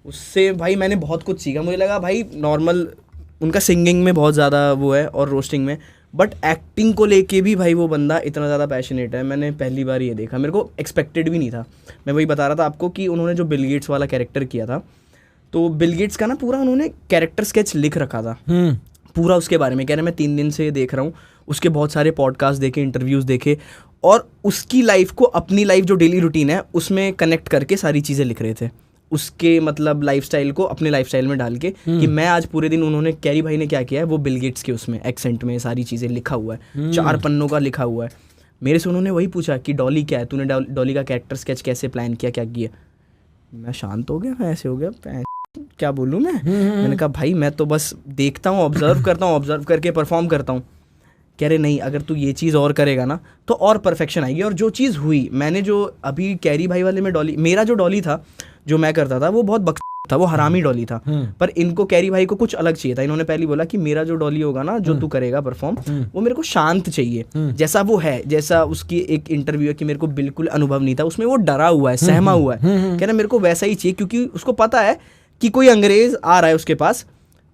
उससे भाई मैंने बहुत कुछ सीखा। मुझे लगा भाई नॉर्मल उनका सिंगिंग में बहुत ज़्यादा वो है और रोस्टिंग में, बट एक्टिंग को लेके भी भाई वो बंदा इतना ज़्यादा पैशनेट है। मैंने पहली बार ये देखा, मेरे को एक्सपेक्टेड भी नहीं था। मैं वही बता रहा था आपको कि उन्होंने जो बिल गेट्स वाला कैरेक्टर किया था, तो बिल गेट्स का ना पूरा उन्होंने कैरेक्टर स्केच लिख रखा था पूरा उसके बारे में। कह रहे मैं 3 दिन से देख रहा हूँ, उसके बहुत सारे पॉडकास्ट देखे, इंटरव्यूज़ देखे, और उसकी लाइफ को अपनी लाइफ जो डेली रूटीन है उसमें कनेक्ट करके सारी चीज़ें लिख रहे थे। उसके मतलब लाइफस्टाइल को अपने लाइफस्टाइल में डाल के कि मैं आज पूरे दिन, उन्होंने कैरी भाई ने क्या किया है, वो बिल गेट्स के उसमें एक्सेंट में सारी चीज़ें लिखा हुआ है, 4 पन्नों का लिखा हुआ है। मेरे से उन्होंने वही पूछा कि डॉली क्या है, तूने डॉली का कैरेक्टर स्केच कैसे प्लान किया, क्या किया। मैं शांत हो गया, मैं ऐसे हो गया, क्या बोलूँ मैं। मैंने कहा भाई मैं तो बस देखता हूँ, ऑब्जर्व करता हूँ, ऑब्जर्व करके परफॉर्म करता हूँ। कह रहे नहीं, अगर तू ये चीज़ और करेगा ना तो और परफेक्शन आएगी। और जो चीज़ हुई, मैंने जो अभी कैरी भाई वाले में डॉली, मेरा जो डॉली था जो मैं करता था वो बहुत बक था, वो हरामी डॉली था, पर इनको कैरी भाई को कुछ अलग चाहिए था। इन्होंने पहले बोला कि मेरा जो डॉली होगा ना, जो तू करेगा परफॉर्म, वो मेरे को शांत चाहिए, जैसा वो है, जैसा उसकी एक इंटरव्यू है कि मेरे को बिल्कुल अनुभव नहीं था, उसमें वो डरा हुआ है, सहमा हुआ है। कह रहे मेरे को वैसा ही चाहिए, क्योंकि उसको पता है कि कोई अंग्रेज आ रहा है उसके पास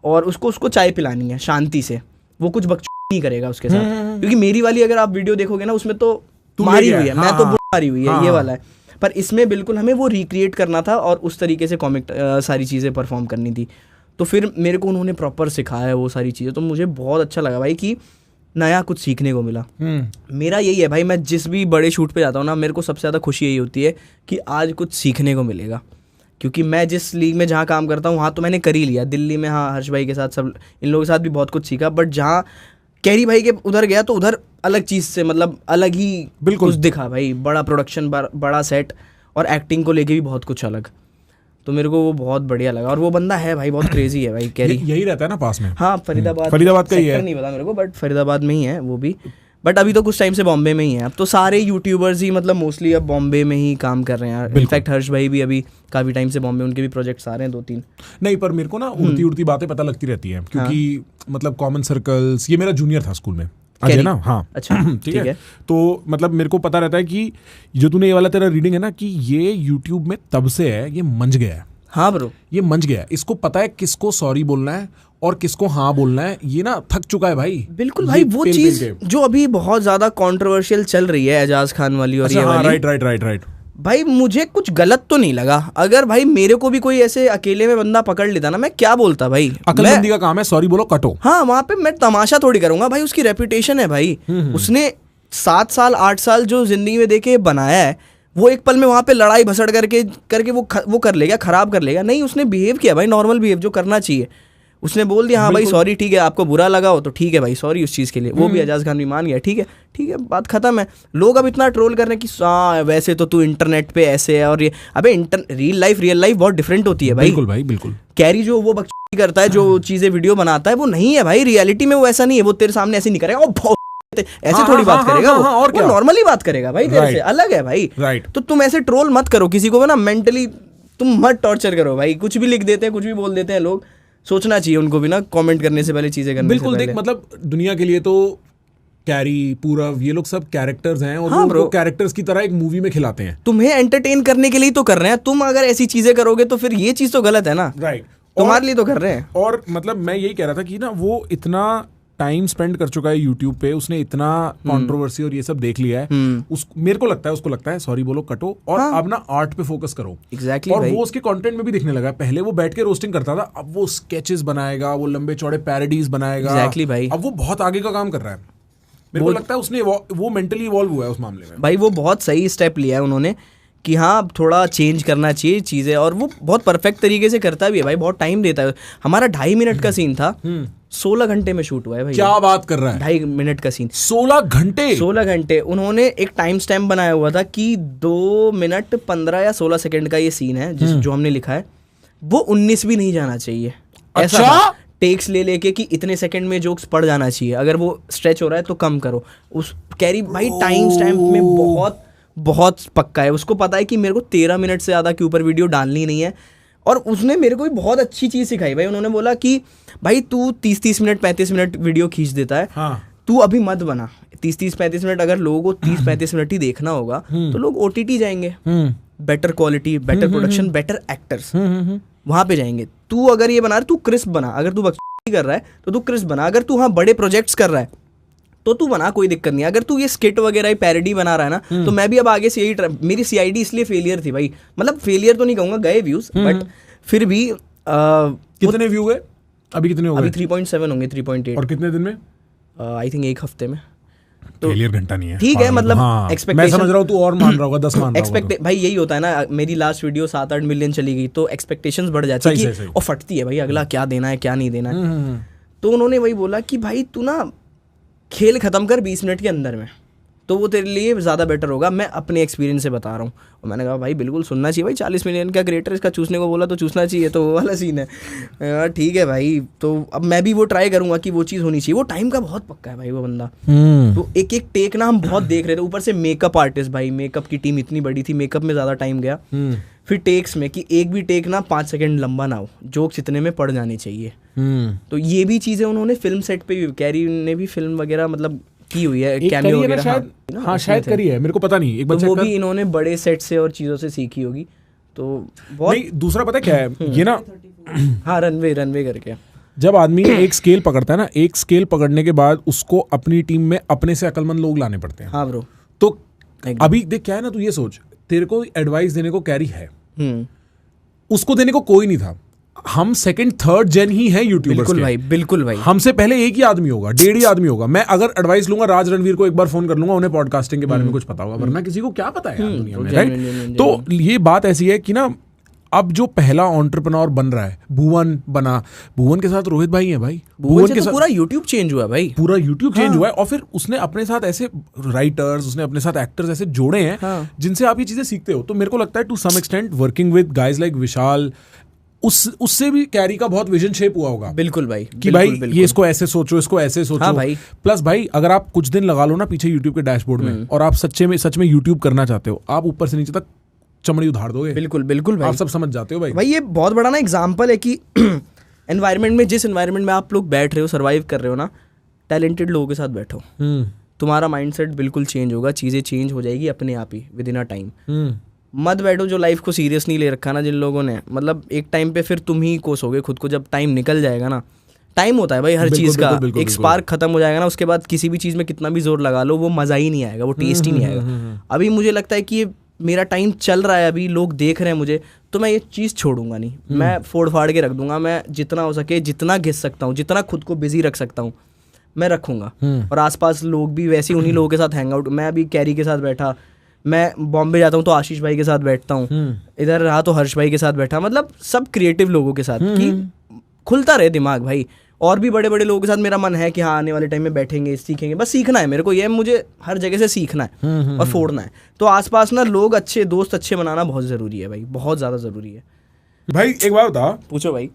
और उसको चाय पिलानी है शांति से, वो कुछ बक नहीं करेगा उसके साथ। क्योंकि मेरी वाली अगर आप वीडियो देखोगे ना, उसमें तो मारी हुई है, मैं तो मारी हुई है, ये वाला है। पर इसमें बिल्कुल हमें वो रिक्रिएट करना था और उस तरीके से कॉमिक सारी चीज़ें परफॉर्म करनी थी। तो फिर मेरे को उन्होंने प्रॉपर सिखाया वो सारी चीज़ें, तो मुझे बहुत अच्छा लगा भाई कि नया कुछ सीखने को मिला। मेरा यही है भाई, मैं जिस भी बड़े शूट पे जाता हूँ ना, मेरे को सबसे ज़्यादा खुशी यही होती है कि आज कुछ सीखने को मिलेगा। क्योंकि मैं जिस लीग में जहाँ काम करता हूँ वहाँ तो मैंने कर ही लिया, दिल्ली में हाँ हर्ष भाई के साथ, सब इन लोगों के साथ भी बहुत कुछ सीखा, बट जहाँ कैरी भाई के उधर गया तो उधर अलग चीज़ से, मतलब अलग ही बिल्कुल कुछ दिखा भाई, बड़ा प्रोडक्शन, बड़ा सेट, और एक्टिंग को लेके भी बहुत कुछ अलग। तो मेरे को वो बहुत बढ़िया लगा। और वो बंदा है भाई बहुत क्रेजी है भाई, कैरी यही रहता है ना पास में। हाँ फरीदाबाद का ही है, नहीं पता मेरे को, बट फरीदाबाद में ही है वो भी। बट अभी तो कुछ टाइम से बॉम्बे में ही है। अब तो सारे यूट्यूबर्स ही मतलब मोस्टली अब बॉम्बे में ही काम कर रहे हैं। इनफैक्ट हर्ष भाई भी अभी काफ़ी टाइम से बॉम्बे, उनके भी प्रोजेक्ट्स आ रहे हैं 2-3। नहीं, पर मेरे को ना उड़ती उड़ती बातें पता लगती रहती हैं, क्योंकि मतलब कॉमन सर्कल्स, ये मेरा जूनियर था स्कूल में, अजय ना। हाँ अच्छा ठीक है। तो मतलब मेरे को पता रहता है कि जो तूने ये वाला तेरा रीडिंग है ना, कि ये यूट्यूब में तब से है, ये मंज गया है। हाँ ब्रो, ये मंज गया है, इसको पता है किसको सॉरी बोलना है और किसको हाँ बोलना है। ये ना थक चुका है भाई, बिल्कुल भाई। वो चीज जो अभी बहुत ज्यादा कंट्रोवर्शियल चल रही है, एजाज खान वाली और ये वाली, राइट भाई मुझे कुछ गलत तो नहीं लगा। अगर भाई मेरे को भी कोई ऐसे अकेले में बंदा पकड़ लेता ना, मैं क्या बोलता भाई, अकलमंदी का काम है, सॉरी बोलो कटो। हाँ, वहां पे मैं तमाशा थोड़ी करूंगा भाई, उसकी रेपुटेशन है भाई। उसने 7 साल 8 साल जो जिंदगी में देखे बनाया है, वो एक पल में वहां पे लड़ाई भसड़ करके वो कर लेगा, खराब कर लेगा। नहीं, उसने बिहेव किया भाई, नॉर्मल बिहेव जो करना चाहिए। उसने बोल दिया हाँ भाई सॉरी, ठीक है, आपको बुरा लगा हो तो ठीक है भाई, सॉरी उस चीज़ के लिए। वो भी एजाज खान भी मान गया, ठीक है, बात खत्म है। लोग अब इतना ट्रोल कर रहे हैं कि वैसे तो तू इंटरनेट पे ऐसे है और ये, अबे रियल लाइफ बहुत डिफरेंट होती है भाई। बिल्कुल भाई, बिल्कुल। कैरी जो वो बकचोदी करता है, जो चीज़ें वीडियो बनाता है, वो नहीं है भाई रियलिटी में, वो ऐसा नहीं है। वो तेरे सामने ऐसे नहीं करेगा, ऐसे थोड़ी बात करेगा, वो नॉर्मली बात करेगा भाई, तेरे से अलग है भाई। तो तुम ऐसे ट्रोल मत करो किसी को ना, मेंटली तुम मत टॉर्चर करो भाई। कुछ भी लिख देते हैं, कुछ भी बोल देते हैं लोग, सोचना चाहिए उनको भी ना, कमेंट करने से पहले, चीजें करने बिल्कुल से पहले। देख, मतलब दुनिया के लिए तो कैरी, पूरव, ये लोग सब कैरेक्टर्स हैं, और वो कैरेक्टर्स की तरह एक मूवी में खिलाते हैं। तुम्हें एंटरटेन करने के लिए तो कर रहे हैं। तुम अगर ऐसी चीजें करोगे तो फिर ये चीज तो गलत है ना। राइट, तुम्हारे लिए तो कर रहे हैं। और मतलब मैं यही कह रहा था कि ना, वो इतना टाइम स्पेंड कर चुका है यूट्यूब पे, उसने इतना कंट्रोवर्सी और ये सब देख लिया है। मेरे को लगता है सॉरी बोलो कटो, और अब ना आर्ट पे फोकस करो। एग्जैक्टली और वो उसके कंटेंट में भी दिखने लगा है। पहले वो बैठ के रोस्टिंग करता था, अब वो स्केचेस बनाएगा, वो लंबे चौड़े पैरोडीज बनाएगा। एग्जैक्टली भाई, अब वो बहुत आगे का काम कर रहा है। मेरे को लगता है उसने वो मेंटली इवॉल्व हुआ है उस मामले में। भाई वो बहुत सही स्टेप लिया है उन्होंने कि हाँ थोड़ा चेंज करना चाहिए चीज़ें, और वो बहुत परफेक्ट तरीके से करता भी है भाई, बहुत टाइम देता है। हमारा 2.5 मिनट का सीन था, 16 घंटे में शूट हुआ है भाई। क्या बात कर रहा है? 2.5 मिनट का सीन, 16 घंटे। 16 घंटे उन्होंने एक टाइम स्टैम्प बनाया हुआ था कि 2 मिनट 15 या 16 सेकंड का ये सीन है, जो हमने लिखा है, वो 19 भी नहीं जाना चाहिए। ऐसा अच्छा? टेक्स ले लेके कि इतने सेकंड में जोक्स पड़ जाना चाहिए, अगर वो स्ट्रेच हो रहा है तो कम करो। उस कैरी भाई टाइम स्टैम्प में बहुत पक्का है। उसको पता है कि मेरे को 13 मिनट से ज़्यादा के ऊपर वीडियो डालनी नहीं है। और उसने मेरे को भी बहुत अच्छी चीज़ सिखाई भाई। उन्होंने बोला कि भाई तू 30 मिनट 35 मिनट वीडियो खींच देता है, हाँ। तू अभी मत बना, 30-35 मिनट अगर लोगों को 30-35 मिनट ही देखना होगा तो लोग OTT जाएंगे, better quality, better production, better actors, वहां पे जाएंगे। तू अगर ये बना रहा है, तू क्रिस्प बना, अगर तू बकचोदी कर रहा है तो तू क्रिस्प बना, अगर तू हाँ बड़े प्रोजेक्ट्स कर रहा है तो तू बना, कोई दिक्कत नहीं। अगर तू ये स्किट वगैरह पैरोडी बना रहा है ना, तो मैं भी अब आगे से यही मेरी CID इसलिए फेलियर थी भाई, मतलब फेलियर तो नहीं कहूंगा, गए व्यूज, बट फिर भी कितने व्यू गए अभी? कितने हो गए? अभी 3.7 होंगे, 3.8। और कितने दिन में? आई थिंक 1 हफ्ते में। तो फेलियर घंटा नहीं है, ठीक है, मतलब मैं समझ रहा हूँ तू और मान रहा होगा, 10 मान रहा होगा। भाई यही होता है ना, मेरी लास्ट वीडियो 7-8 मिलियन चली गई तो एक्सपेक्टेशंस बढ़ जाती है और फटती है भाई, अगला क्या देना है क्या नहीं देना है। तो उन्होंने वही बोला कि भाई तू ना खेल खत्म कर 20 मिनट के अंदर में, तो वो तेरे लिए ज़्यादा बेटर होगा। मैं अपने एक्सपीरियंस से बता रहा हूँ। और मैंने कहा भाई बिल्कुल सुनना चाहिए भाई, 40 मिलियन का क्रिएटर इसका चूसने को बोला तो चूसना चाहिए, तो वो वाला सीन है। ठीक है भाई, तो अब मैं भी वो ट्राई करूंगा कि वो चीज़ होनी चाहिए। वो टाइम का बहुत पक्का है भाई वो बंदा, तो एक एक टेक ना हम बहुत देख रहे थे। ऊपर से मेकअप आर्टिस्ट भाई, मेकअप की टीम इतनी बड़ी थी, मेकअप में ज़्यादा टाइम गया। फिर टेक्स में कि एक भी टेक ना 5 सेकंड लंबा ना हो, जोक्स इतने में पड़ जाने चाहिए। तो ये भी चीज़ें उन्होंने फिल्म सेट पे भी, कैरी ने भी फिल्म वगैरह मतलब की हुई है, कैमियो वगैरह शायद करी है, मेरे को पता नहीं, एक बार वो भी इन्होंने बड़े सेट से और चीज़ों से सीखी होगी। तो बहुत नहीं, दूसरा पता क्या है ये ना, हाँ रनवे करके जब आदमी एक स्केल पकड़ता है ना, एक स्केल पकड़ने के बाद उसको अपनी टीम में अपने से अक्लमंद लोग लाने पड़ते हैं। हाँ ब्रो, तो अभी देख क्या है ना, तू ये सोच, तेरे को एडवाइस देने को कैरी है, उसको देने को कोई नहीं था। हम 2nd 3rd जेन ही है यूट्यूबर्स के। बिल्कुल भाई। हमसे पहले एक ही आदमी होगा, 1.5 ही आदमी होगा। मैं अगर एडवाइस लूंगा, राज रणवीर को एक बार फोन कर लूंगा, उन्हें पॉडकास्टिंग के बारे में कुछ पता होगा, वरना किसी को क्या पता है यार दुनिया में, राइट? तो ये बात ऐसी है कि ना, अब जो पहला एंटरप्रेन्योर बन रहा है, भुवन बना, भुवन के साथ रोहित भाई है भाई, भुवन के साथ पूरा यूट्यूब चेंज हुआ भाई, पूरा यूट्यूब चेंज हुआ है। और फिर उसने अपने साथ ऐसे राइटर्स, उसने अपने साथ एक्टर्स ऐसे जोड़े हैं जिनसे आप ये चीजें सीखते हो। तो मेरे को लगता है to some extent working with guys like Vishal, उससे भी कैरी का बहुत विजन शेप हुआ होगा। बिल्कुल भाई, कि भाई ये इसको ऐसे सोचो, इसको ऐसे सोचो। हाँ भाई। प्लस भाई, अगर आप कुछ दिन लगा लो ना पीछे यूट्यूब के डैशबोर्ड में, और आप सच में यूट्यूब करना चाहते हो, आप ऊपर से नीचे तक चमड़ी उधार दोगे। बिल्कुल भाई, आप सब समझ जाते हो भाई। ये बहुत बड़ा ना एग्जाम्पल है कि एनवायरनमेंट में, जिस एनवायरनमेंट में आप लोग बैठ रहे हो, सर्वाइव कर रहे हो ना, टैलेंटेड लोगों के साथ बैठो, तुम्हारा माइंडसेट बिल्कुल चेंज होगा, चीज़ें चेंज हो जाएगी अपने आप ही विद इन अ टाइम। मत बैठो जो लाइफ को सीरियस नहीं ले रखा ना जिन लोगों ने, मतलब एक टाइम पे फिर तुम ही कोसोगे खुद को, जब टाइम निकल जाएगा ना। टाइम होता है भाई हर चीज़ का, एक स्पार्क खत्म हो जाएगा ना, उसके बाद किसी भी चीज़ में कितना भी जोर लगा लो, वो मज़ा ही नहीं आएगा, वो टेस्ट ही नहीं आएगा। अभी मुझे लगता है कि ये मेरा टाइम चल रहा है, अभी लोग देख रहे हैं मुझे, तो मैं ये चीज़ छोड़ूंगा नहीं, मैं फोड़ फाड़ के रख दूंगा। मैं जितना हो सके, जितना घिस सकता हूँ, जितना खुद को बिजी रख सकता हूँ, मैं रखूंगा। और आसपास लोग भी वैसे उन्हीं लोगों के साथ हैंग आउट। मैं अभी कैरी के साथ बैठा, मैं बॉम्बे जाता हूँ तो आशीष भाई के साथ बैठता हूँ, इधर रहा तो हर्ष भाई के साथ बैठा, मतलब सब क्रिएटिव लोगों के साथ, कि खुलता रहे दिमाग भाई। और भी बड़े बड़े लोगों के साथ मेरा मन है कि हाँ आने वाले टाइम में बैठेंगे, सीखेंगे, बस सीखना है मेरे को, ये मुझे हर जगह से सीखना है और फोड़ना है। तो आसपास ना लोग अच्छे, दोस्त अच्छे बनाना बहुत ज़रूरी है भाई, बहुत ज़्यादा ज़रूरी है भाई। एक बात बता, पूछो भाई।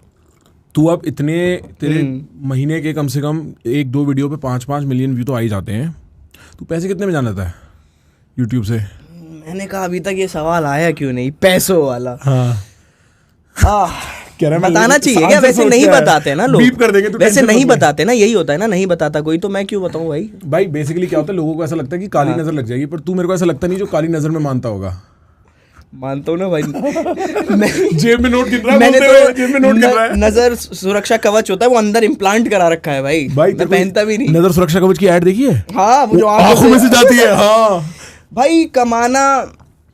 तू अब इतने तेरे महीने के कम से कम 1-2 वीडियो पे 5-5 मिलियन व्यू तो आ ही जाते हैं, तू पैसे कितने में जान लेता है यूट्यूब से? मैंने कहा अभी तक ये सवाल आया क्यों नहीं, पैसों वाला। बताना चाहिए क्या? वैसे नहीं बताते ना लोग, बीप कर देंगे, वैसे नहीं बताते ना, यही होता है ना, नहीं बताता कोई, तो मैं क्यों बताऊं भाई? भाई बेसिकली क्या होता है, लोगों को ऐसा लगता है कि काली नजर लग जाएगी, पर तू मेरे को ऐसा लगता नहीं जो काली नजर में मानता होगा। मानता हूँ ना भाई। जेब में नोट गिन रहा है, मैंने तो जेब में नोट गिन रहा है। नजर सुरक्षा कवच होता है, वो अंदर इम्प्लांट करा रखा है भाई, मैं पहनता भी नहीं। नजर सुरक्षा कवच की ऐड देखी है? हाँ, वो जो आंखों में से जाती है। हाँ भाई, कमाना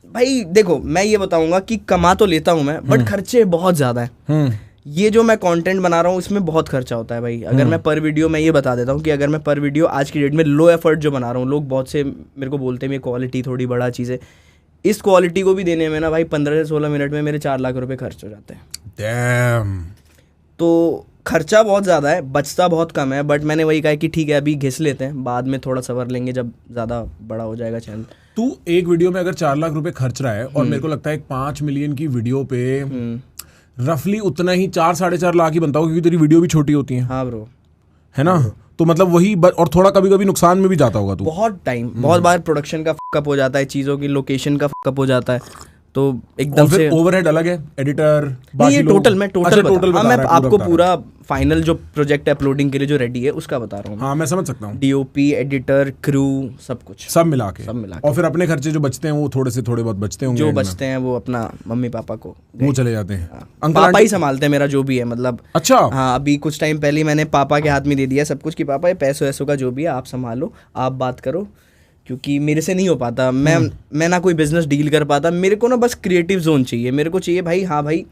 भाई, देखो मैं ये बताऊंगा कि कमा तो लेता हूँ मैं, बट खर्चे बहुत ज्यादा है। ये जो मैं कंटेंट बना रहा हूँ इसमें बहुत खर्चा होता है भाई। अगर मैं पर वीडियो, मैं ये बता देता हूँ कि अगर मैं पर वीडियो आज की डेट में लो एफर्ट जो बना रहा हूँ, लोग बहुत से मेरे को बोलते हैं मेरी क्वालिटी थोड़ी बड़ा चीज़ है, इस क्वालिटी को भी देने में ना भाई 15 से 16 मिनट में मेरे 4 लाख रुपए खर्च हो जाते हैं। Damn. तो खर्चा बहुत ज़्यादा है, बचता बहुत कम है, बट मैंने वही कहा कि ठीक है अभी घिस लेते हैं, बाद में थोड़ा सवर लेंगे जब ज़्यादा बड़ा हो जाएगा चैनल। तू एक वीडियो में अगर 4 लाख रुपए खर्च रहा है, और मेरे को लगता है 5 मिलियन की वीडियो पे रफली उतना ही 4-4.5 लाख ही बनता होगा, क्योंकि तेरी वीडियो भी छोटी होती है। हाँ ब्रो, है ना? तो मतलब वही, और थोड़ा कभी कभी नुकसान में भी जाता होगा तू। बहुत टाइम, बहुत बार प्रोडक्शन का फकअप हो जाता है, चीज़ों की लोकेशन का फकअप हो जाता है, तो और एकदम से फिर ओवरहेड अलग है, एडिटर नहीं, बाकी ये लोग। टोटल मैं अच्छा, टोटल total हाँ, बता मैं रहा है, आपको बता पूरा फाइनल जो प्रोजेक्ट है अपलोडिंग के लिए जो रेडी है उसका बता रहा हूँ। हाँ मैं समझ सकता हूँ, डीओपी, एडिटर, क्रू, सब कुछ सब मिला के। सब मिला के। और फिर अपने खर्चे जो बचते हैं वो थोड़े बहुत बचते होंगे जो end में। बचते हैं वो अपना मम्मी पापा को वो चले जाते हैं। अंकल पापा आंटी ही संभालते हैं मेरा जो भी है, मतलब अच्छा हाँ अभी कुछ टाइम पहले ही मैंने पापा के हाथ में दे दिया सब कुछ कि पापा ये पैसों वैसों का जो भी है आप संभालो, आप बात करो, क्योंकि मेरे से नहीं हो पाता। मैं ना कोई बिजनेस डील कर पाता, मेरे को ना बस क्रिएटिव जोन चाहिए, मेरे को चाहिए भाई हाँ भाई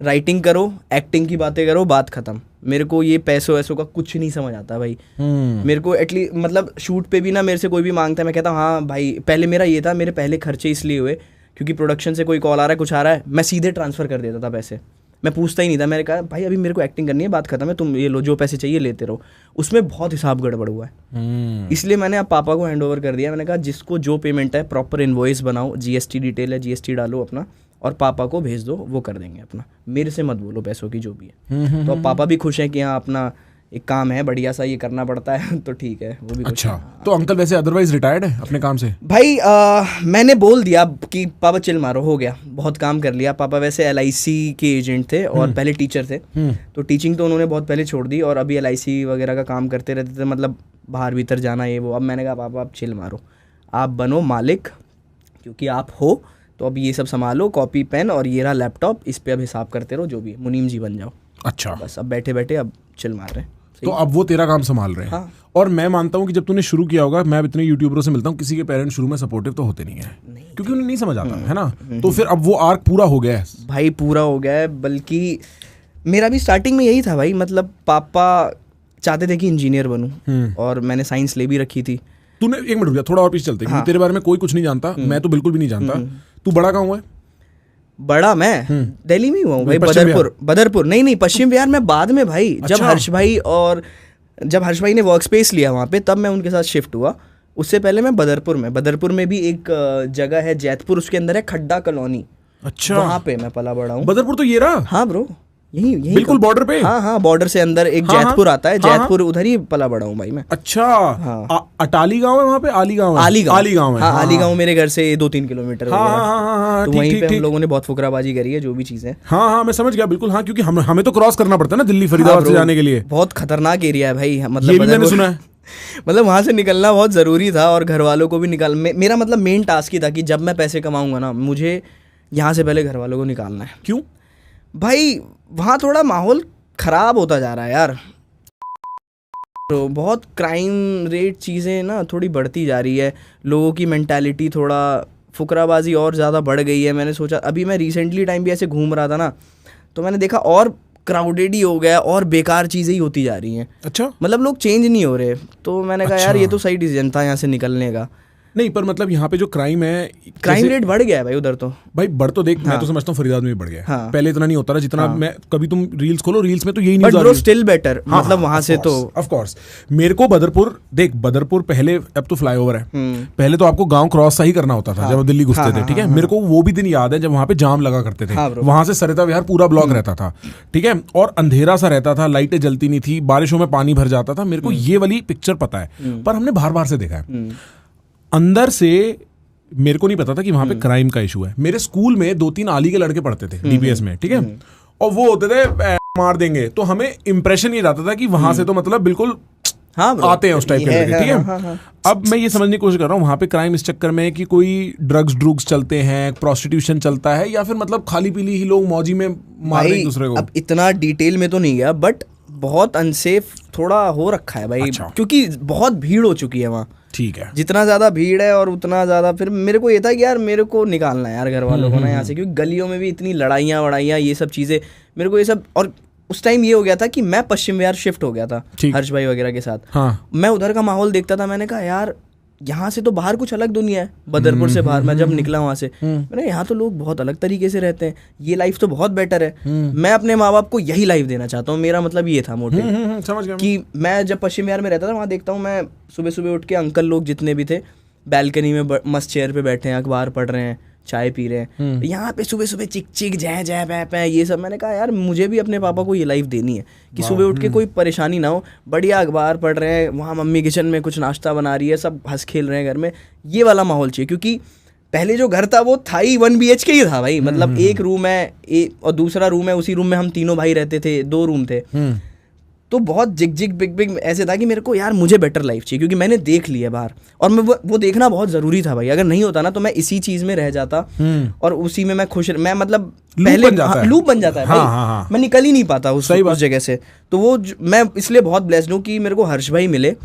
राइटिंग करो, एक्टिंग की बातें करो, बात खत्म। मेरे को ये पैसों वैसों का कुछ नहीं समझ आता भाई। मेरे को एटलीस्ट मतलब शूट पे भी ना मेरे से कोई भी मांगता है, मैं कहता हूँ हाँ भाई, पहले मेरा ये था, मेरे पहले खर्चे इसलिए हुए क्योंकि प्रोडक्शन से कोई कॉल आ रहा है, कुछ आ रहा है, मैं सीधे ट्रांसफ़र कर देता था पैसे, मैं पूछता ही नहीं था। मैंने कहा भाई अभी मेरे को एक्टिंग करनी है, बात खत्म है, तुम ये लो, जो पैसे चाहिए लेते रहो। उसमें बहुत हिसाब गड़बड़ हुआ है, इसलिए मैंने अब पापा को हैंड ओवर कर दिया। मैंने कहा जिसको जो पेमेंट है प्रॉपर इनवॉइस बनाओ, जीएसटी डिटेल है जीएसटी डालो अपना और पापा को भेज दो, वो कर देंगे अपना, मेरे से मत बोलो पैसों की जो भी है। तो अब पापा भी खुश हैं कि हाँ अपना एक काम है बढ़िया सा, ये करना पड़ता है तो ठीक है, वो भी खुश अच्छा। हैं। तो अंकल वैसे अदरवाइज रिटायर्ड है अपने काम से? भाई मैंने बोल दिया कि पापा चिल मारो, हो गया, बहुत काम कर लिया। पापा वैसे LIC के एजेंट थे और पहले टीचर थे, तो टीचिंग तो उन्होंने बहुत पहले छोड़ दी और अभी LIC वगैरह का काम करते रहते थे, मतलब बाहर भीतर जाना ये वो। अब मैंने कहा पापा आप चिल मारो, आप बनो मालिक, क्योंकि आप हो तो अब ये सब संभालो, कॉपी पेन और ये रहा लैपटॉप, इस पे अब हिसाब करते रहो, जो भी है मुनीम जी बन जाओ। अच्छा, बस अब बैठे बैठे अब चिल मार रहे हैं। तो अब वो तेरा काम संभाल रहे हैं। हाँ। और मैं मानता हूँ कि जब तूने शुरू किया होगा, मैं अब इतने यूट्यूबरों से मिलता हूँ, किसी के पेरेंट्स शुरू में सपोर्टिव तो होते नहीं है, क्योंकि उन्हें नहीं समझ आता है ना। तो फिर अब वो आर्क पूरा हो गया है भाई, पूरा हो गया है। बल्कि मेरा भी स्टार्टिंग में यही था भाई, मतलब पापा चाहते थे कि इंजीनियर बनूं और मैंने साइंस ले भी रखी थी। तूने एक मिनट रुक जा, थोड़ा और पीछे चलते हैं, क्योंकि तेरे बारे में कोई कुछ नहीं जानता, मैं तो बिल्कुल भी नहीं जानता। तू बड़ा कहाँ हुआ है? बड़ा मैं दिल्ली में ही हुआ हूँ भाई, पश्चिम बदरपुर नहीं पश्चिम बिहार में बाद में भाई। जब हर्ष भाई ने वर्क स्पेस लिया वहाँ पे, तब मैं उनके साथ शिफ्ट हुआ। उससे पहले मैं बदरपुर में भी एक जगह है जैतपुर, उसके अंदर है खड्डा कॉलोनी, अच्छा वहाँ पे मैं पला बड़ा हूँ। बदरपुर तो ये रहा? हाँ ब्रो, यही बिल्कुल बॉर्डर पे। हाँ बॉर्डर से अंदर एक जैतपुर आता है, जैतपुर उधर ही पला बड़ा हूँ भाई मैं। अच्छा, अटाली गांव है वहाँ पे? आली गांव है? आली गांव है। हाँ, आली गांव मेरे घर से 2-3 किलोमीटर तो वहीं पे हम लोगों ने बहुत फुकराबाजी करी है, जो भी चीजें। हाँ मैं समझ गया बिल्कुल। हाँ, क्योंकि हमें तो क्रॉस करना पड़ता है ना दिल्ली फरीदाबाद से जाने के लिए। बहुत खतरनाक एरिया है भाई, मतलब ये भी मैंने सुना है। मतलब वहां से निकलना बहुत जरूरी था और घर वालों को भी मेरा मतलब मेन टास्क ही था कि जब मैं पैसे कमाऊंगा ना, मुझे यहाँ से पहले घर वालों को निकालना है। क्यों भाई? वहाँ थोड़ा माहौल खराब होता जा रहा है यार, तो बहुत क्राइम रेट चीज़ें ना थोड़ी बढ़ती जा रही है, लोगों की मेंटालिटी थोड़ा फुकराबाजी और ज़्यादा बढ़ गई है। मैंने सोचा, अभी मैं रिसेंटली टाइम भी ऐसे घूम रहा था ना, तो मैंने देखा और क्राउडेड ही हो गया और बेकार चीज़ें ही होती जा रही हैं। अच्छा, मतलब लोग चेंज नहीं हो रहे, तो मैंने कहा यार ये तो सही डिसीजन था यहाँ से निकलने का। नहीं, पर मतलब यहाँ पे जो क्राइम है, क्राइम रेट बढ़ गया है भाई उधर तो। भाई बढ़ तो देख, मैं तो समझता हूँ फरीदाबाद में भी बढ़ गया है। हाँ। पहले इतना नहीं होता था जितना। मैं कभी तुम रील्स खोलो, रील्स में तो यही न्यूज़ आ बट रही ब्रो है। स्टिल बेटर, मतलब वहाँ से तो ऑफ कोर्स मेरे को बदरपुर देख, बदरपुर पहले, अब तो फ्लाईओवर है, पहले तो आपको गांव क्रॉस सा ही करना होता था जब आप दिल्ली घुसते थे, ठीक है। मेरे को वो भी दिन याद है जब वहाँ पे जाम लगा करते थे, वहां से सरिता विहार पूरा ब्लॉक रहता था, ठीक है, और अंधेरा सा रहता था, लाइटें जलती नहीं थी, बारिशों में पानी भर जाता था। मेरे को ये वाली पिक्चर पता है, पर हमने बाहर से देखा है। अंदर से मेरे को नहीं पता था कि वहां पे क्राइम का इशू है। मेरे स्कूल में 2-3 आली के लड़के पढ़ते थे DPS में, ठीक है, और वो होते थे मार देंगे, तो हमें इंप्रेशन ये रहता था कि वहां से तो मतलब बिल्कुल आते हैं उस टाइप के लड़के, ठीक है। अब मैं ये समझने की कोशिश कर रहा हूँ, वहां पे क्राइम इस चक्कर में है कि कोई ड्रग्स चलते हैं, प्रोस्टिट्यूशन चलता है, या फिर मतलब खाली पीली ही लोग मौजी में मार रहे हैं दूसरे को। अब इतना डिटेल में तो नहीं गया, बट बहुत अनसेफ थोड़ा हो रखा है भाई। अच्छा। क्योंकि बहुत भीड़ हो चुकी है वहाँ, ठीक है। जितना ज्यादा भीड़ है और उतना ज्यादा फिर मेरे को ये था कि यार मेरे को निकालना है यार घर वालों को ना यहाँ से, क्योंकि गलियों में भी इतनी लड़ाइयाँ वड़ाइयाँ ये सब चीजें, मेरे को ये सब। और उस टाइम ये हो गया था कि मैं पश्चिम बिहार शिफ्ट हो गया था हर्ष भाई वगैरह के साथ। हाँ। मैं उधर का माहौल देखता था, मैंने कहा यार यहाँ से तो बाहर कुछ अलग दुनिया है, बदरपुर से बाहर मैं जब निकला वहाँ से, मैंने यहाँ तो लोग बहुत अलग तरीके से रहते हैं, ये लाइफ तो बहुत बेटर है, मैं अपने माँ बाप को यही लाइफ देना चाहता हूँ। मेरा मतलब ये था मोटिव, समझ गया कि मैं जब पश्चिम बिहार में रहता था वहाँ देखता हूँ, मैं सुबह सुबह उठ के अंकल लोग जितने भी थे बैल्कनी में मस्त चेयर पे बैठे हैं, अखबार पढ़ रहे हैं, चाय पी रहे हैं। यहाँ पे सुबह सुबह चिक चिक जय जय पै पै ये सब। मैंने कहा यार मुझे भी अपने पापा को ये लाइफ देनी है कि सुबह उठ के कोई परेशानी ना हो, बढ़िया अखबार पढ़ रहे हैं, वहाँ मम्मी किचन में कुछ नाश्ता बना रही है, सब हंस खेल रहे हैं घर में, ये वाला माहौल चाहिए। क्योंकि पहले जो घर था वो था ही 1 BHK ही था भाई, मतलब एक रूम है और दूसरा रूम है, उसी रूम में हम तीनों भाई रहते थे, 2 रूम थे। तो बहुत जिग बिग ऐसे था कि मेरे को यार मुझे बेटर लाइफ चाहिए, क्योंकि मैंने देख लिया बाहर, और मैं वो देखना बहुत ज़रूरी था भाई। अगर नहीं होता ना तो मैं इसी चीज़ में रह जाता और उसी में मैं खुश, मैं मतलब पहले लूप बन जाता है भाई। मैं निकल ही नहीं पाता उस जगह से। तो वो मैं इसलिए बहुत ब्लेस्ड हूँ कि मेरे को हर्ष भाई मिले,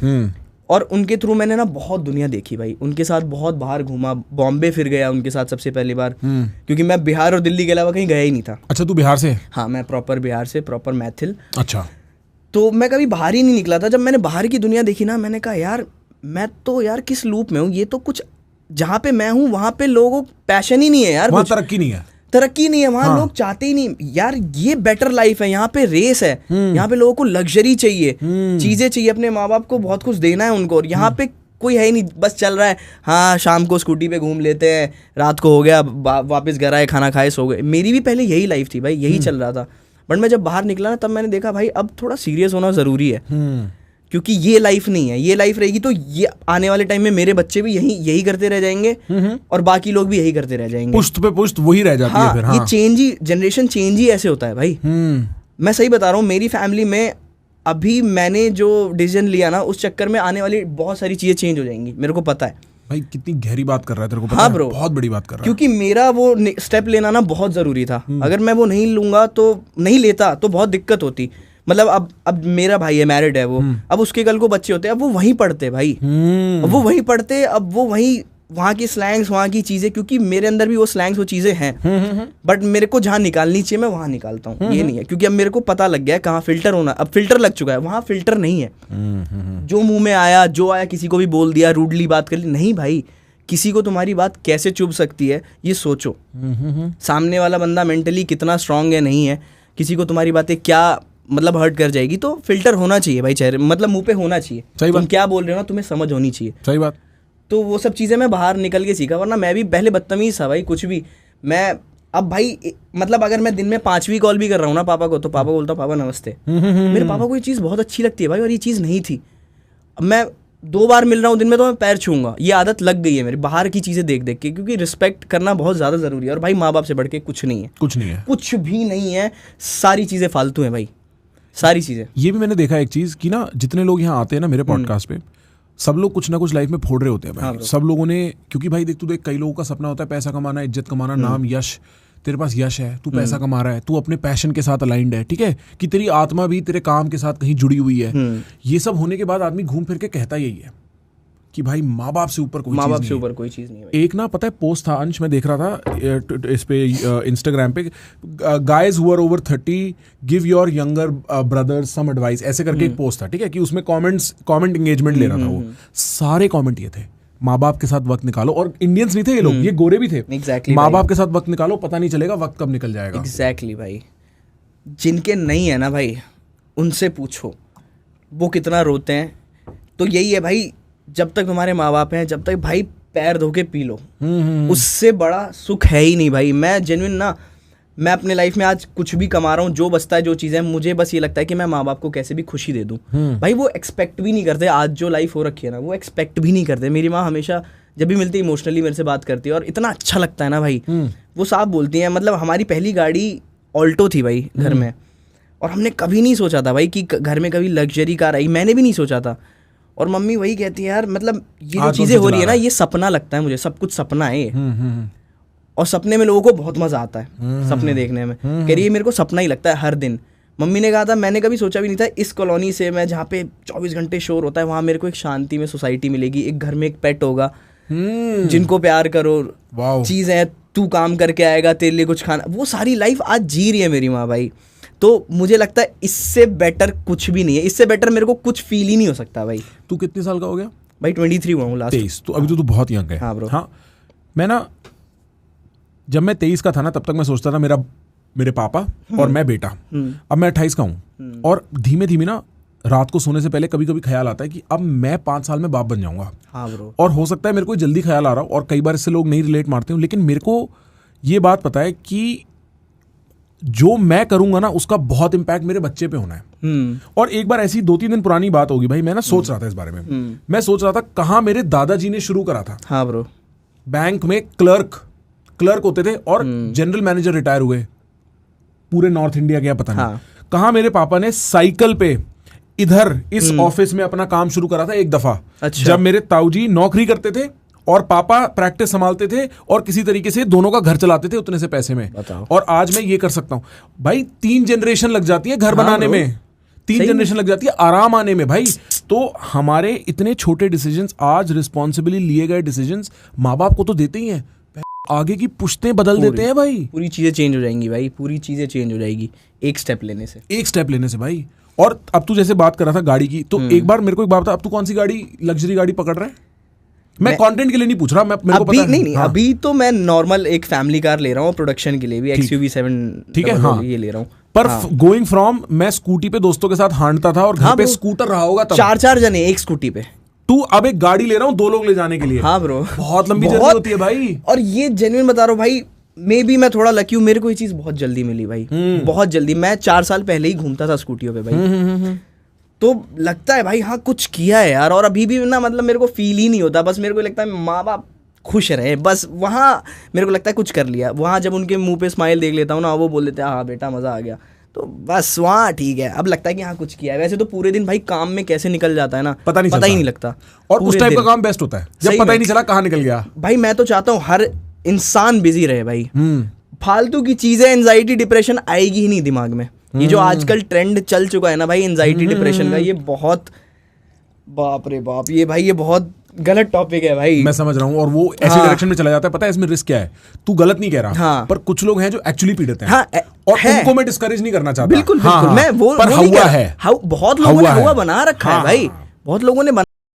और उनके थ्रू मैंने ना बहुत दुनिया देखी भाई। उनके साथ बहुत बाहर घूमा, बॉम्बे फिर गया उनके साथ सबसे पहली बार, क्योंकि मैं बिहार और दिल्ली के अलावा कहीं गया ही नहीं था। अच्छा, तू बिहार से? हाँ, मैं प्रॉपर बिहार से, प्रॉपर मैथिल। अच्छा। तो मैं कभी बाहर ही नहीं निकला था। जब मैंने बाहर की दुनिया देखी ना, मैंने कहा यार मैं तो यार किस लूप में हूँ, ये तो कुछ, जहाँ पे मैं हूँ वहाँ पे लोगों को पैशन ही नहीं है यार, वहाँ तरक्की नहीं है, वहाँ लोग चाहते ही नहीं यार, ये बेटर लाइफ है, यहाँ पे रेस है, यहाँ पे लोगों को लग्जरी चाहिए, चीजें चाहिए, अपने माँ बाप को बहुत कुछ देना है उनको, और यहाँ पे कोई है ही नहीं, बस चल रहा है। हाँ, शाम को स्कूटी पे घूम लेते हैं, रात को हो गया वापस घर आए, खाना खाए, सो गए। मेरी भी पहले यही लाइफ थी भाई, यही चल रहा था। बट मैं जब बाहर निकला ना, तब मैंने देखा भाई अब थोड़ा सीरियस होना ज़रूरी है, क्योंकि ये लाइफ नहीं है। ये लाइफ रहेगी तो ये आने वाले टाइम में मेरे बच्चे भी यही करते रह जाएंगे, और बाकी लोग भी यही करते रह जाएंगे, पुश्त पे पुश्त वही रह जाती है फिर। हाँ, ये चेंज ही, जनरेशन चेंज ही ऐसे होता है भाई। मैं सही बता रहा हूँ, मेरी फैमिली में अभी मैंने जो डिसीजन लिया ना, उस चक्कर में आने वाली बहुत सारी चीज़ें चेंज हो जाएंगी, मेरे को पता है भाई। कितनी गहरी बात कर रहा है, तेरे को पता हाँ है? ब्रो, बहुत बड़ी बात कर रहा है। क्योंकि मेरा वो स्टेप लेना ना बहुत ज़रूरी था। अगर मैं वो नहीं लूँगा, तो नहीं लेता, तो बहुत दिक्कत होती। मतलब अब मेरा भाई है, मैरिड है वो, अब उसके कल को बच्चे होते हैं, अब वो वहीं पढ़ते भाई, अब वो वहीं पढ़ते, अब वो वहीं, वहाँ की स्लैंग्स, वहाँ की चीज़ें, क्योंकि मेरे अंदर भी वो स्लैंग्स, वो चीज़ें हैं, बट मेरे को जहाँ निकालनी चाहिए मैं वहाँ निकालता हूँ। ये नहीं है, क्योंकि अब मेरे को पता लग गया है कहाँ फिल्टर होना, अब फिल्टर लग चुका है, वहाँ फिल्टर नहीं है। जो मुंह में आया, जो आया, किसी को भी बोल दिया, रूडली बात कर ली, नहीं भाई, किसी को तुम्हारी बात कैसे चुभ सकती है ये सोचो। सामने वाला बंदा मेंटली कितना स्ट्रांग है, नहीं है, किसी को तुम्हारी बातें क्या मतलब हर्ट कर जाएगी। तो फिल्टर होना चाहिए भाई, चेहरे मतलब मुंह पे होना चाहिए, तुम क्या बोल रहे हो ना, तुम्हें समझ होनी चाहिए। सही बात। तो वो सब चीज़ें मैं बाहर निकल के सीखा, वरना मैं भी पहले बदतमीज था भाई, कुछ भी। मैं अब भाई मतलब अगर मैं दिन में 5वीं कॉल भी कर रहा हूँ ना पापा को, तो पापा बोलता हूँ पापा नमस्ते। मेरे पापा को ये चीज़ बहुत अच्छी लगती है भाई, और ये चीज़ नहीं थी। अब मैं 2 बार मिल रहा हूँ दिन में तो मैं पैर छूंगा, ये आदत लग गई है मेरी बाहर की चीज़ें देख देख के, क्योंकि रिस्पेक्ट करना बहुत ज़्यादा ज़रूरी है। और भाई माँ बाप से बढ़ के कुछ नहीं है, कुछ नहीं है, कुछ भी नहीं है, सारी चीज़ें फालतू हैं भाई, सारी चीज़ें। ये भी मैंने देखा एक चीज़ कि ना, जितने लोग यहाँ आते हैं ना मेरे पॉडकास्ट पे, सब लोग कुछ ना कुछ लाइफ में फोड़ रहे होते हैं भाई। सब लोगों ने, क्योंकि भाई देख, तू देख, कई लोगों का सपना होता है पैसा कमाना, इज्जत कमाना, नाम, यश। तेरे पास यश है, तू पैसा कमा रहा है, तू अपने पैशन के साथ अलाइंड है, ठीक है, कि तेरी आत्मा भी तेरे काम के साथ कहीं जुड़ी हुई है। ये सब होने के बाद आदमी घूम फिर के कहता यही है कि भाई माँ बाप से ऊपर कोई चीज़ नहीं है। एक ना पता है पोस्ट था अंश, मैं देख रहा था इस पे इंस्टाग्राम पे, guys who are over 30 give your younger brothers some advice, ऐसे करके एक पोस्ट था, ठीक है, कि उसमें कमेंट एंगेजमेंट ले रहा था वो। सारे कमेंट ये थे, माँ बाप के साथ वक्त निकालो। और इंडियंस नहीं थे ये लोग, ये गोरे भी थे। एग्जैक्टली, माँ बाप के साथ वक्त निकालो, पता नहीं चलेगा वक्त कब निकल जाएगा। एग्जैक्टली भाई, जिनके नहीं है ना भाई, उनसे पूछो वो कितना रोते हैं। तो यही है भाई, जब तक तुम्हारे माँ बाप हैं, जब तक भाई पैर धो के पी लो, उससे बड़ा सुख है ही नहीं भाई। मैं जेन्युइन ना, मैं अपने लाइफ में आज कुछ भी कमा रहा हूँ, जो बचता है, जो चीज़ें, मुझे बस ये लगता है कि मैं माँ बाप को कैसे भी खुशी दे दूँ। भाई वो एक्सपेक्ट भी नहीं करते, आज जो लाइफ हो रखी है ना, वो एक्सपेक्ट भी नहीं करते। मेरी माँ हमेशा जब भी मिलती है इमोशनली मेरे से बात करती है, और इतना अच्छा लगता है ना भाई। वो साफ बोलती हैं, मतलब हमारी पहली गाड़ी ऑल्टो थी भाई घर में, और हमने कभी नहीं सोचा था भाई कि घर में कभी लग्जरी कार आई, मैंने भी नहीं सोचा था। और मम्मी वही कहती है यार, मतलब ये जो चीज़ें हो रही है ना, ये सपना लगता है मुझे, सब कुछ सपना है ये। और सपने में लोगों को बहुत मजा आता है सपने देखने में। कह रही है मेरे को सपना ही लगता है हर दिन। मम्मी ने कहा था, मैंने कभी सोचा भी नहीं था इस कॉलोनी से मैं, जहाँ पे 24 घंटे शोर होता है, वहाँ मेरे को एक शांति में सोसाइटी मिलेगी, एक घर में एक पेट होगा, जिनको प्यार करो, चीज़ है, तू काम करके आएगा, तेरे लिए कुछ खाना, वो सारी लाइफ आज जी रही है मेरी माँ भाई। तो मुझे लगता है इससे बेटर कुछ भी नहीं है, इससे बेटर मेरे को कुछ फील ही नहीं हो सकता भाई। तू कितने साल का हो गया भाई? 23 हुआ हूँ लास्ट। 23, तो अभी तो तू बहुत यंग है। हाँ ब्रो। हाँ, मैं ना, जब मैं 23 का था ना, तब तक मैं सोचता था मेरे पापा और मैं बेटा। अब मैं 28 का हूँ, और धीमे धीमे ना रात को सोने से पहले कभी कभी ख्याल आता है कि अब मैं 5 साल में बाप बन जाऊंगा। हाँ ब्रो। और हो सकता है मेरे को जल्दी ख्याल आ रहा हो, और कई बार इससे लोग नहीं रिलेट मारते हो, लेकिन मेरे को ये बात पता है कि जो मैं करूंगा ना, उसका बहुत इंपैक्ट मेरे बच्चे पे होना है। और एक बार ऐसी 2-3 दिन पुरानी बात होगी भाई, मैं ना सोच रहा था इस बारे में। मैं सोच रहा था कहाँ मेरे दादाजी ने शुरू करा था। हाँ ब्रो। बैंक में क्लर्क होते थे और जनरल मैनेजर रिटायर हुए पूरे नॉर्थ इंडिया के, पता नहीं कहाँ। मेरे पापा ने साइकिल पे इधर इस ऑफिस में अपना काम शुरू करा था एक दफा। अच्छा। जब मेरे ताऊजी नौकरी करते थे और पापा प्रैक्टिस संभालते थे और किसी तरीके से दोनों का घर चलाते थे उतने से पैसे में। और आज मैं ये कर सकता हूं भाई। 3 जनरेशन लग जाती है घर बनाने में, 3 जनरेशन लग जाती है आराम आने में भाई। तो हमारे इतने छोटे डिसीजंस, आज रिस्पॉन्सिबली लिए गए डिसीजंस माँ बाप को तो देते ही हैं, आगे की पुश्तें बदल देते हैं भाई। पूरी चीजें चेंज हो जाएंगी भाई, पूरी चीजें चेंज हो जाएगी एक स्टेप लेने से भाई। और अब तू जैसे बात कर रहा था गाड़ी की, तो एक बार मेरे को एक बात बता, अब तू कौन सी गाड़ी, लग्जरी गाड़ी पकड़ रहा है? मैं कंटेंट के लिए नहीं पूछ रहा, मैं मेरे को पता है। नहीं, अभी तो मैं नॉर्मल एक फैमिली कार ले रहा हूँ प्रोडक्शन के लिए भी, XUV 7, ठीक है, हाँ ये ले रहा हूँ। पर गोइंग फ्रॉम, मैं स्कूटी पे दोस्तों के साथ हांडता था और घर पे स्कूटर रहा होगा तब, 4 जने एक स्कूटी पे। तू अब एक गाड़ी ले रहा हूँ 2 लोग ले जाने के लिए। हाँ ब्रो, बहुत लंबी जर्नी होती है भाई। और ये जेन्युइन बता रहा हूँ भाई, मे बी मैं थोड़ा लकी हूँ, मेरे को ये चीज बहुत जल्दी मिली भाई, बहुत जल्दी। मैं 4 साल पहले ही घूमता था स्कूटियों पे भाई। तो लगता है भाई हाँ कुछ किया है यार। और अभी भी ना मतलब मेरे को फील ही नहीं होता, बस मेरे को लगता है माँ बाप खुश रहे, बस वहाँ मेरे को लगता है कुछ कर लिया। वहाँ जब उनके मुंह पे स्माइल देख लेता हूँ ना, वो बोल देते हैं हाँ बेटा मज़ा आ गया, तो बस वहाँ ठीक है। अब लगता है कि हाँ कुछ किया है। वैसे तो पूरे दिन भाई काम में कैसे निकल जाता है ना, पता ही नहीं लगता। और उस टाइप का काम बेस्ट होता है जब पता ही नहीं चला कहाँ निकल गया। भाई मैं तो चाहता हूँ हर इंसान बिजी रहे भाई, फालतू की चीजें, एंजाइटी डिप्रेशन आएगी ही नहीं दिमाग में। ये जो आजकल ट्रेंड चल चुका है ना भाई एंजाइटी डिप्रेशन का, ये बहुत, बाप रे बाप, ये भाई ये बहुत गलत टॉपिक है भाई। मैं समझ रहा हूँ, और वो ऐसे डायरेक्शन में चला जाता है। पता है इसमें रिस्क क्या है? तू गलत नहीं कह रहा, हाँ। पर कुछ लोग हैं जो एक्चुअली पीड़ित हैं, हाँ, और उनको मैं डिस्करेज नहीं करना चाहता। बिल्कुल हाँ, मैं वो पर हुआ है, बहुत लोगों ने हुआ बना रखा है भाई, बहुत लोगों ने